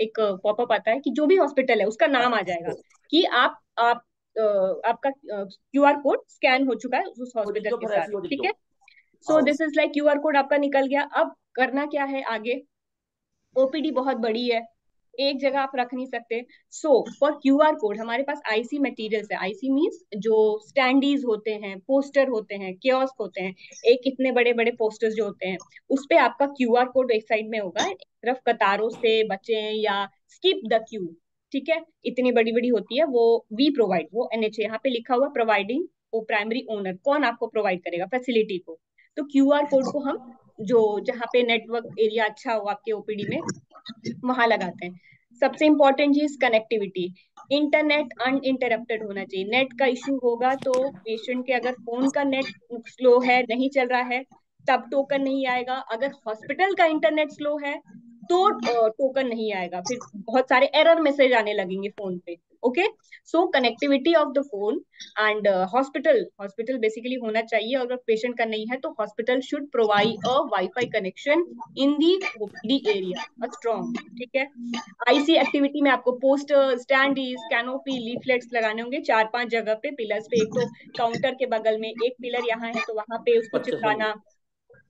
एक popup आता है कि जो भी हॉस्पिटल है उसका नाम आ जाएगा कि आपका क्यूआर कोड स्कैन हो चुका है उस हॉस्पिटल के साथ। ठीक है, so this is like QR code आपका निकल गया। अब करना क्या है आगे? ओपीडी बहुत बड़ी है, एक जगह आप रख नहीं सकते। सो फॉर क्यूआर कोड हमारे पास आईसी मटेरियल्स है। आईसी मींस जो स्टैंडीज होते हैं, पोस्टर होते हैं, कियोस्क होते हैं, एक इतने बड़े बड़े पोस्टर्स जो होते हैं उस पे आपका क्यूआर कोड एक साइड में होगा, एक तरफ कतारों से बचे या स्किप द क्यू। ठीक है, इतनी बड़ी बड़ी होती है वो। वी प्रोवाइड, वो एनएचए यहाँ पे लिखा हुआ प्रोवाइडिंग, वो प्राइमरी ओनर कौन आपको प्रोवाइड करेगा? फैसिलिटी को। तो क्यूआर कोड को हम जो जहाँ पे नेटवर्क एरिया अच्छा हो आपके ओपीडी में वहां लगाते हैं। सबसे इंपॉर्टेंट चीज कनेक्टिविटी, इंटरनेट अनइंटरप्टेड होना चाहिए। नेट का इश्यू होगा तो पेशेंट के अगर फोन का नेट स्लो है, नहीं चल रहा है, तब टोकन नहीं आएगा। अगर हॉस्पिटल का इंटरनेट स्लो है तो टोकन नहीं आएगा, फिर बहुत सारे एरर मैसेज आने लगेंगे फोन पे। Okay, so connectivity of the phone and hospital basically होना चाहिए। अगर पेशेंट का नहीं है तो hospital should provide a wifi connection in the OPD area, a strong. ठीक है, आईसी एक्टिविटी में आपको पोस्टर, स्टैंडीज, कैनोपी, लीफलेट्स लगाने होंगे 4-5 जगह पे, पिलर्स पे। एक तो काउंटर के बगल में, एक पिलर यहाँ है तो वहां पे उसको चिपकाना।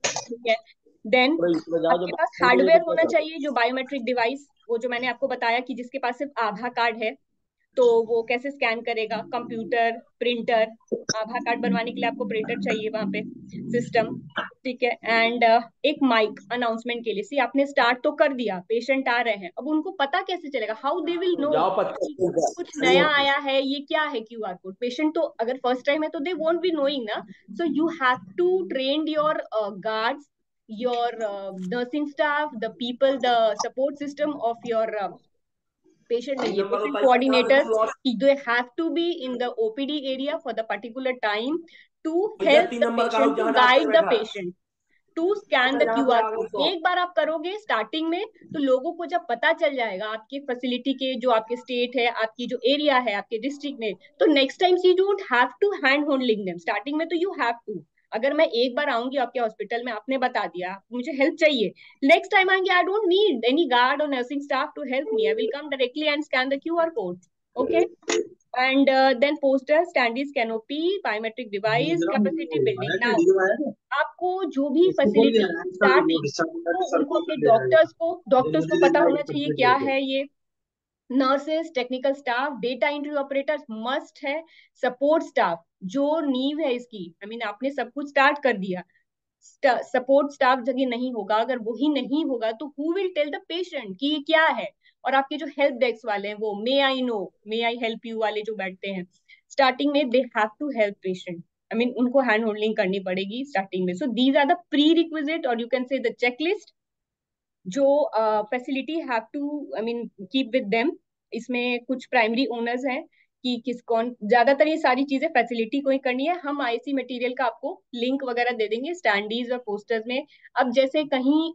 ठीक है, देन आपके पास हार्डवेयर होना चाहिए, जो बायोमेट्रिक डिवाइस, वो जो मैंने आपको बताया कि जिसके पास सिर्फ आधार कार्ड है तो वो कैसे स्कैन करेगा, कंप्यूटर, प्रिंटर। आधार कार्ड बनवाने के लिए आपको प्रिंटर चाहिए वहां पे, सिस्टम। ठीक है, एंड एक माइक अनाउंसमेंट के लिए। सी आपने स्टार्ट तो कर दिया, पेशेंट आ रहे हैं, अब उनको पता कैसे चलेगा, हाउ दे विल नो कुछ नया आया है, ये क्या है क्यूआर कोड। पेशेंट तो अगर फर्स्ट टाइम है तो दे वोंट बी नोइंग ना। So you have to train your guards, your nursing staff, the people, the support system of your patient नहीं है, patient coordinators, they have to be in the OPD area for the particular time to help the patient, to guide the patient, to scan the QR code। एक बार आप करोगे starting में तो लोगों को जब पता चल जाएगा आपकी फैसिलिटी के, जो आपके स्टेट है, आपकी जो एरिया है, आपके डिस्ट्रिक्ट में, तो next time you don't have to hand holding them. Starting में तो यू हैव टू। अगर मैं एक बार आऊंगी आपके हॉस्पिटल में, आपने बता दिया मुझे हेल्प चाहिए, नेक्स्ट टाइम आएंगे, I don't need any guard और nursing staff to help me, I will come directly and scan the QR code. Okay, and then posters, standees, canopy, biometric device, capacity building. Now आपको जो भी facility start तो उनको अपने doctors को पता होना चाहिए क्या है ये। Nurses, technical staff, data entry operators must है। सपोर्ट स्टाफ जो नींव है इसकी, आई मीन आपने सब कुछ स्टार्ट कर दिया, सपोर्ट स्टाफ जगह नहीं होगा, अगर वही नहीं होगा तो who will tell the patient कि ये क्या है। और आपके जो हेल्प डेस्क वाले हैं, वो may I know, may I help you वाले जो बैठते हैं स्टार्टिंग में, they have to help patient, I mean उनको हैंड होल्डिंग करनी पड़ेगी स्टार्टिंग में। So these are the prerequisite और you can see the checklist जो facility have to, I mean keep with them. इसमें कुछ प्राइमरी ओनर्स हैं कि किस कौन, ज्यादातर ये सारी चीजें फैसिलिटी को ही करनी है। हम आईसी मटेरियल का आपको लिंक वगैरह दे देंगे स्टैंडीज और पोस्टर्स में। अब जैसे कहीं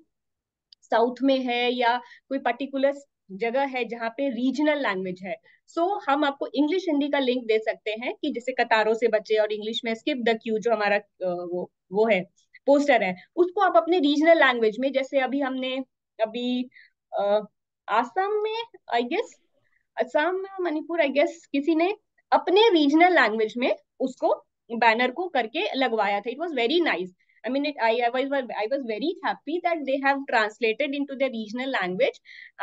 साउथ में है या कोई पर्टिकुलर जगह है जहाँ पे रीजनल लैंग्वेज है, सो हम आपको इंग्लिश हिंदी का लिंक दे सकते हैं कि जैसे कतारों से बचे और इंग्लिश में स्किप द क्यू, जो हमारा वो है पोस्टर है, उसको आप अपने रीजनल लैंग्वेज में, जैसे अभी हमने अभी आसाम में आई गेस, असम में, मणिपुर आई गेस, किसी ने अपने रीजनल लैंग्वेज में उसको बैनर को करके लगवाया था। It was very nice. I mean, I was very happy that they have translated into their regional language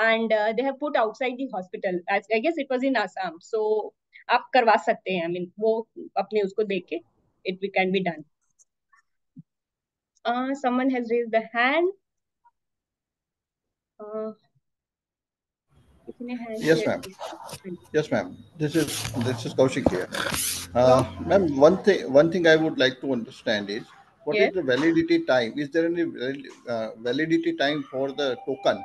and they have put outside the hospital. I guess it was in Assam. So आप करवा सकते हैं, I mean, वो अपने उसको देख के it can be done. Someone has raised the hand. Yes, ma'am. Yes, ma'am. This is Kaushik here. Ma'am, one thing I would like to understand is what is the validity time? Is there any validity time for the token?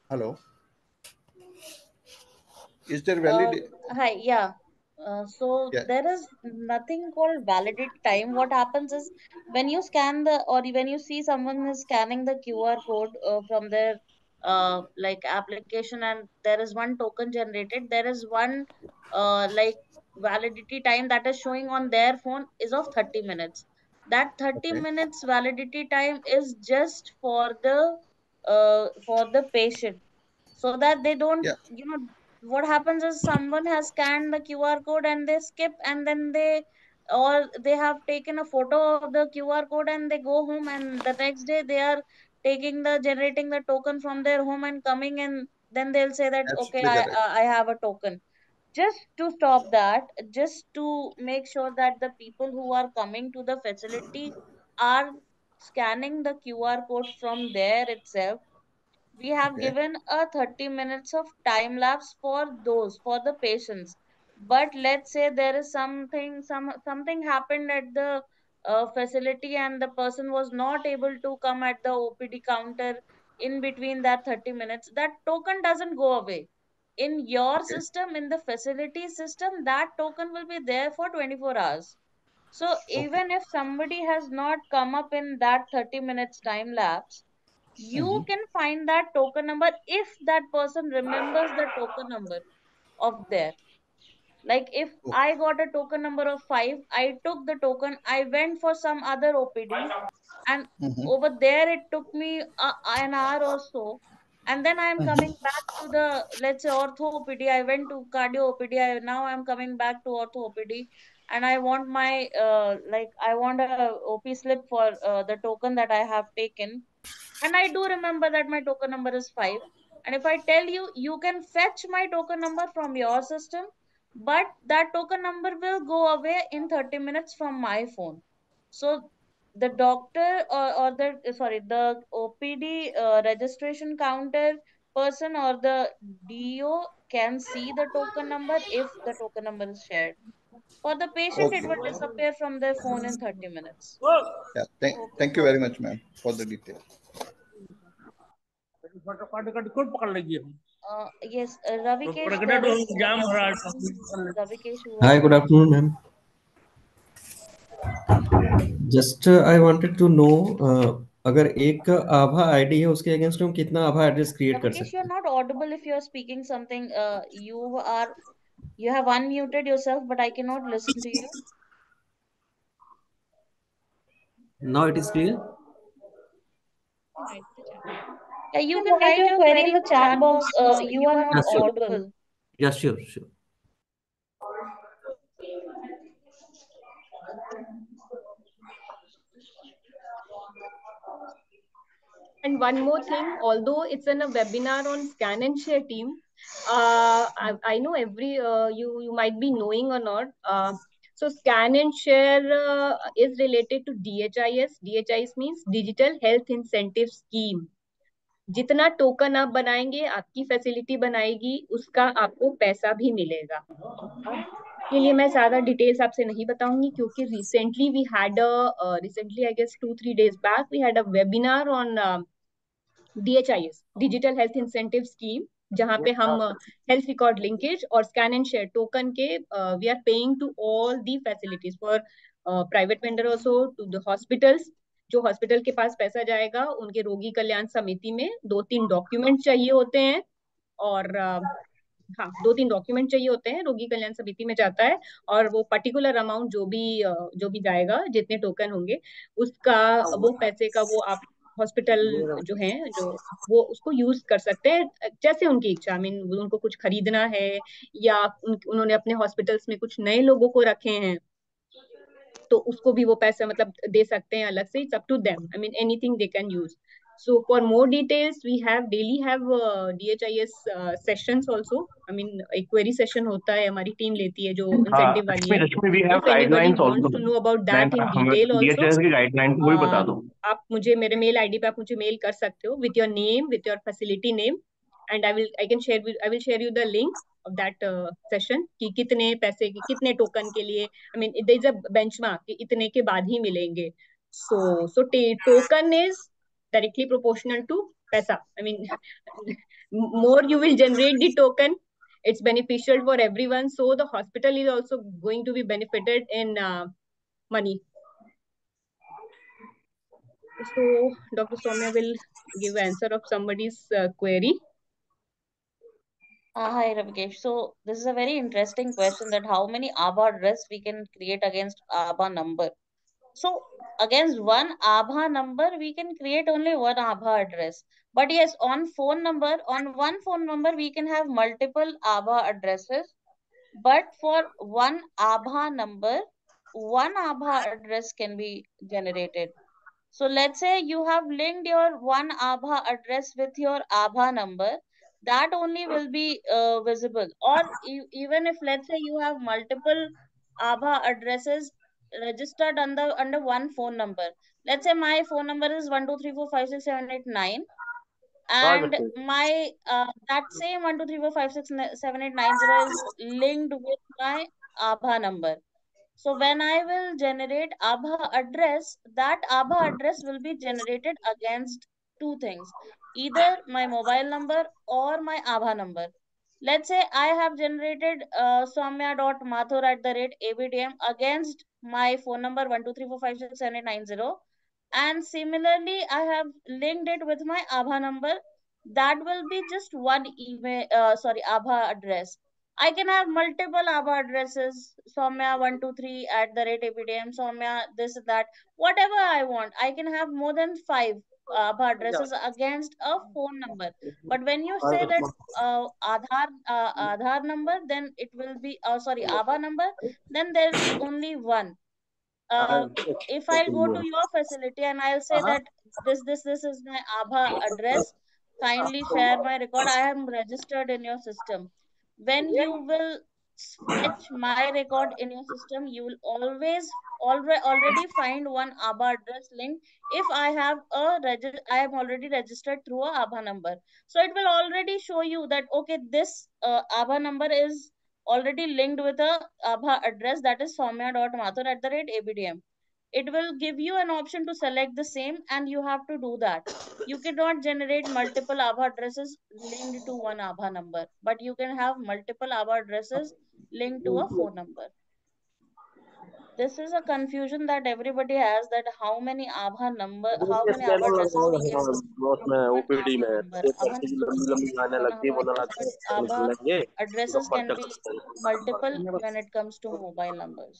Hello. Is there validity? Hi, yeah. So there is nothing called validity time. What happens is when you scan or when you see someone is scanning the QR code from their like application, and there is one token generated, there is one like validity time that is showing on their phone is of 30 minutes. That 30 minutes validity time is just for the patient, so that they don't, what happens is someone has scanned the QR code and they skip, and then they have taken a photo of the QR code and they go home, and the next day they are generating the token from their home and coming, and then they'll say that okay, I have a token. Just to stop that, just to make sure that the people who are coming to the facility are scanning the QR code from there itself, we have given a 30 minutes of time lapse for the patients. But let's say there is something happened at the facility and the person was not able to come at the OPD counter in between that 30 minutes, that token doesn't go away. In your system, in the facility system, that token will be there for 24 hours. So even if somebody has not come up in that 30 minutes time lapse, you can find that token number if that person remembers the token number of there. Like if I got a token number of 5, I took the token, I went for some other OPD, and over there it took me an hour or so, and then I am coming back to the, let's say, ortho OPD. I went to cardio OPD. Now I'm coming back to ortho OPD, and I want my I want a OP slip for the token that I have taken, and I do remember that my token number is 5. And if I tell you, you can fetch my token number from your system, but that token number will go away in 30 minutes from my phone. So the doctor or the OPD registration counter person or the DO can see the token number if the token number is shared. For the patient, it Okay. will disappear from their phone in 30 minutes. Yeah. Thank you very much, ma'am, for the detail. Yes, Ravikesh, there is Ravikesh who Hi, has good afternoon, ma'am. Just I wanted to know अगर एक आभा ID है उसके against हम कितना आभा address create कर Ravikesh, सकते you're not audible if you're speaking something. You have unmuted yourself, but I cannot listen to you. हैं? Now it is clear. Yeah, you can write your query in the chat box. You are not Yes, sure. audible. Yeah, sure, sure. And one more thing, although it's in a webinar on Scan and Share team, I know you might be knowing or not. So Scan and Share is related to DHIS. DHIS means Digital Health Incentive Scheme. जितना token आप बनाएंगे, आपकी facility बनाएगी, उसका आपको पैसा भी मिलेगा. के लिए मैं ज्यादा डिटेल्स आपसे नहीं बताऊंगी क्योंकि recently we had I guess 2-3 days back we had a webinar on DHIS, digital health incentive scheme, जहां पे हम हेल्थ रिकॉर्ड लिंकेज और स्कैन एंड शेयर टोकन के we are paying to all the facilities for private vendor also to the hospitals. जो hospital के पास पैसा जाएगा उनके रोगी कल्याण समिति में 2-3 डॉक्यूमेंट चाहिए होते हैं, और हाँ 2-3 डॉक्यूमेंट चाहिए होते हैं, रोगी कल्याण समिति में जाता है, और वो पर्टिकुलर अमाउंट जो भी जाएगा, जितने टोकन होंगे उसका, वो पैसे का वो आप हॉस्पिटल जो है जो वो उसको यूज कर सकते हैं जैसे उनकी इच्छा. आई मीन उनको कुछ खरीदना है या उन्होंने अपने हॉस्पिटल्स में कुछ नए लोगों को रखे हैं तो उसको भी वो पैसा मतलब दे सकते हैं अलग से. It's up to them. I mean anything they can use. So for more details, we daily have DHIS sessions also. I mean एक query session होता है, हमारी टीम लेती है जो incentive वाली है. we have If anybody guidelines wants also. to know about that in detail also, DHIS की guidelines वो भी बता दो. आप मुझे मेरे मेल आईडी पे आप मुझे मेल कर सकते हो with your name, with your facility name, and I will share you the link of that session कि कितने पैसे के कितने टोकन के लिए. I mean there is a benchmark कि इतने के बाद ही मिलेंगे. So token is directly proportional to paisa. I mean, more you will generate the token, it's beneficial for everyone. So the hospital is also going to be benefited in money. So Dr. Soumya will give answer of somebody's query. Hi Ravikesh. So this is a very interesting question, that how many ABHA address we can create against ABHA number. So against one ABHA number, we can create only one ABHA address. But yes, on one phone number, we can have multiple ABHA addresses. But for one ABHA number, one ABHA address can be generated. So let's say you have linked your one ABHA address with your ABHA number, that only will be visible. Or even if let's say you have multiple ABHA addresses registered under one phone number. Let's say my phone number is 123456789, and my that same 123456789 is linked with my ABHA number. So when I will generate ABHA address, that ABHA address will be generated against two things, either my mobile number or my ABHA number. Let's say I have generated soumya.mathur@abdm against my phone number 1234567890. And similarly, I have linked it with my Aadhaar number. That will be just one email, Aadhaar address. I can have multiple Aadhaar addresses, Soumya123@APDM, Soumya this that, whatever I want. I can have more than 5 Aadhaar addresses against a phone number. But when you say that Aadhaar number, then it will be Aadhaar number, then there is only one. If I'll go to your facility and I'll say that this is my Aadhaar address, kindly share my record, I am registered in your system. When you will fetch my record in your system, you will already find one Aadhaar address link. If I have I am already registered through a Aadhaar number, so it will already show you that okay, this Aadhaar number is already linked with a Aadhaar address, that is soumya.mathur@abdm. It will give you an option to select the same, and you have to do that. You cannot generate multiple Aadhaar addresses linked to one Aadhaar number, but you can have multiple Aadhaar addresses linked to a phone number. This is a confusion that everybody has, that how many Aadhaar addresses we can use from one OPD में Aadhaar number. लंबी लाइनें लगती है वो ना But लगती Aadhaar लेंगे addresses तो can पर्चा be multiple when it comes to mobile numbers.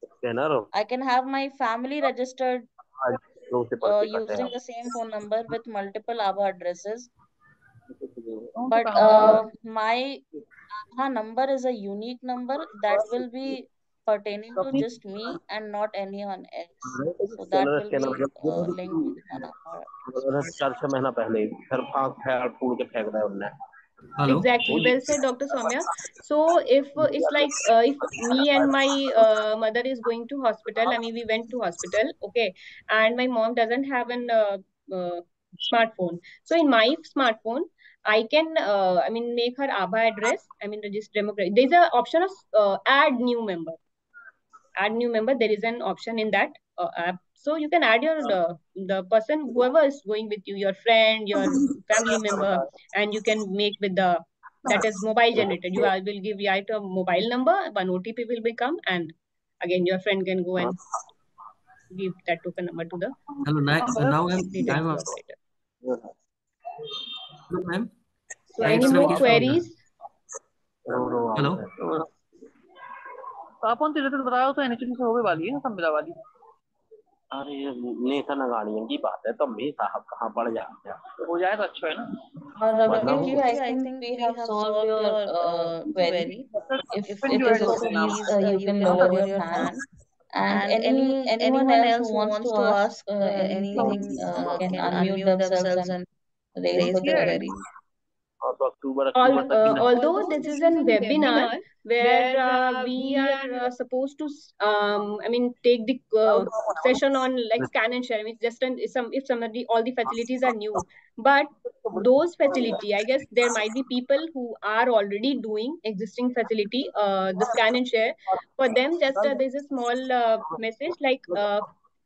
Scanner I can have my family registered दो से पर्चे कटे using हैं the same phone number with multiple Aadhaar addresses. But my Aadhaar number is a unique number that will be pertaining to just me and not anyone else. So that will be linked with one Aadhaar. 4-6 महीना पहले फिर फाक फाड़ फूड़ के फेंक रहा है उनने hello Exactly. Well said, Dr. Soumya. So if it's like if me and my mother is going to hospital, I mean, we went to hospital, okay, and my mom doesn't have an smartphone. So in my smartphone, I can, I mean, make her Aadhaar address. I mean, register demographic. There's an option of add new member. Add new member. There is an option in that app. So you can add your the person, whoever is going with you, your friend, your family member, and you can make with the that is mobile generated. You will give right a mobile number, one OTP will become, and again your friend can go and give that token number to the Hello, now data I'm operator. Hello, ma'am. So any more queries? Hello. आपण तिथे बताया तो NHP से होवे वाली है ना संविदा वाली अरे नेशन गाड़ियों की बात है तो मैं साहब कहाँ पड़ जाते हैं हो जाए तो अच्छा है ना I think we have solved your query. If it is okay, please you can lower your hand. And anyone else who wants to ask anything can unmute themselves and raise the query. Although this is a webinar where we are supposed to I mean take the session on like scan and share, I mean just if somebody all the facilities are new, but those facility, I guess there might be people who are already doing existing facility, the scan and share. For them, just there's a small message like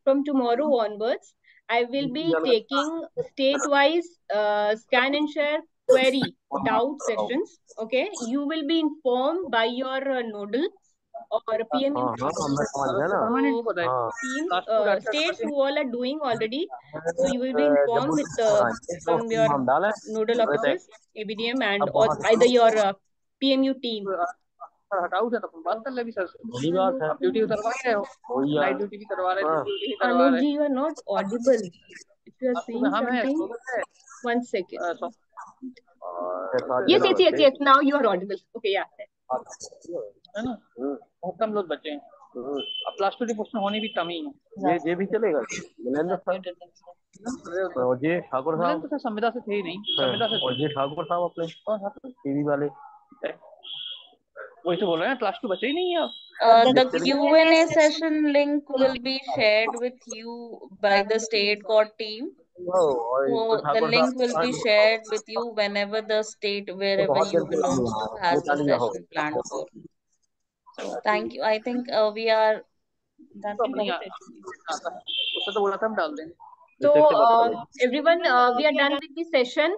from tomorrow onwards, I will be taking state-wise scan and share query doubt sessions. Okay, you will be informed by your nodal or PM team states who all are doing already. So you will be informed with from your nodal officers, ABDM, and either your PMU team. हटाओ से तो बात कर ले भी sir बड़ी बात है ड्यूटी करवा ही रहे हो नाइट ड्यूटी भी करवा रहे हो ड्यूटी करवा Anuj रहे ji, you are not audible. If you are saying हम हैं something, 1 second. Yes. Now you are audible. Okay, yeah. है ना बहुत कम लोग बचे हैं अब प्लस 2 पोस्टें होनी भी कम ही है ये भी चलेगा मिलेंद्र और जी ठाकुर साहब तो संविदा से थे ही नहीं संविदा से और जी ठाकुर साहब अपने टीवी वाले वही तो बोल रहे हैं क्लास 2 बचे ही नहीं है The Q&A session link will be shared with you by the state court team. So the link will be shared with you whenever the state wherever you belong to has the session planned for. So thank you. I think we are done with the session. उससे तो बोला था हम डाल देंगे So everyone, we are done with the session.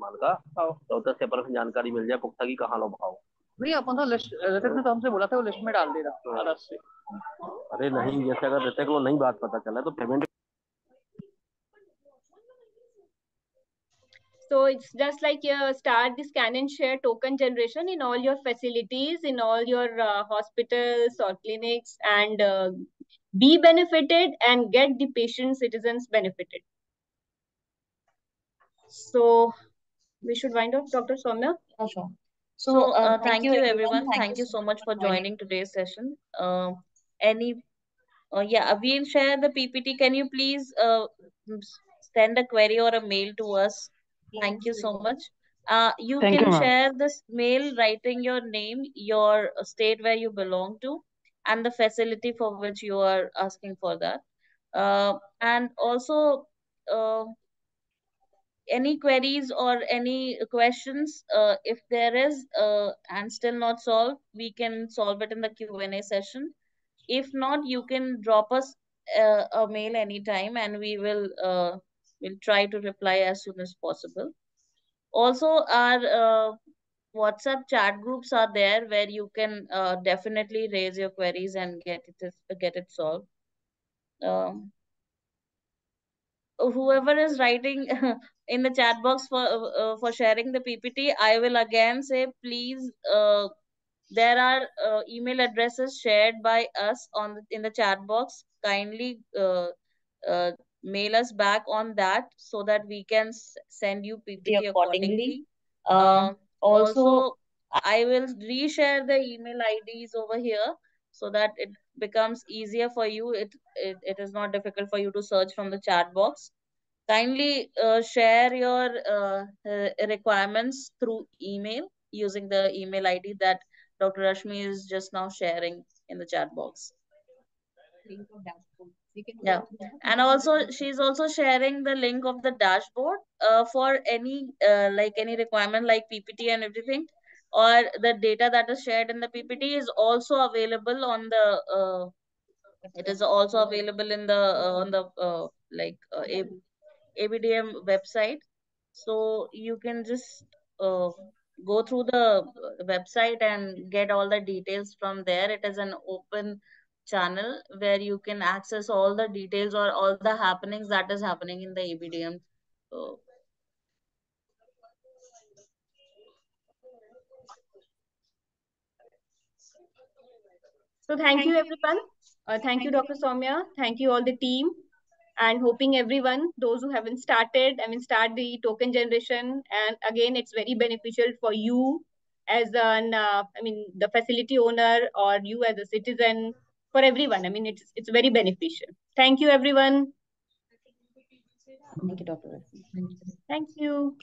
मान का तो 10% जानकारी मिल जाए पुख्ता की कहाँ लो भाव नहीं अपन तो लिस्ट, ऋतिक ने तो हमसे बोला था वो लिस्ट में डाल देगा अलग से। अरे नहीं, जैसे अगर ऋतिक को नहीं बात पता चला तो payment. So it's just like start the scan and share token generation in all your facilities, in all your hospitals or clinics, and be benefited and get the patient citizens benefited. So we should wind up, Dr. Soumya. Sure. So, thank you everyone. Thank you so much for joining today's session. Yeah, we'll share the PPT. Can you please send a query or a mail to us? Thank you so much. You Thank you, can ma'am. share this mail writing your name, your state where you belong to, and the facility for which you are asking for that. And also, any queries or any questions, if there is and still not solved, we can solve it in the Q&A session. If not, you can drop us a mail anytime, and we will try to reply as soon as possible. Also, our WhatsApp chat groups are there where you can definitely raise your queries and get it solved. Whoever is writing in the chat box for sharing the PPT, I will again say, please, there are email addresses shared by us in the chat box. Kindly mail us back on that so that we can send you PPT accordingly. Also, I will reshare the email IDs over here so that it becomes easier for you. It is not difficult for you to search from the chat box. Kindly share your requirements through email using the email ID that Dr. Rashmi is just now sharing in the chat box. Yeah, and also she's also sharing the link of the dashboard for any like any requirement like PPT and everything, or the data that is shared in the PPT is also available on the it is also available in the on the ABDM website. So you can just go through the website and get all the details from there. It is an open channel where you can access all the details or all the happenings that is happening in the ABDM. So thank you everyone. Thank you, Dr. Soumya. Thank you all the team. And hoping everyone, those who haven't started, start the token generation. And again, it's very beneficial for you as an, the facility owner, or you as a citizen, for everyone. It's very beneficial. Thank you, everyone. Thank you, Dr. Thank you.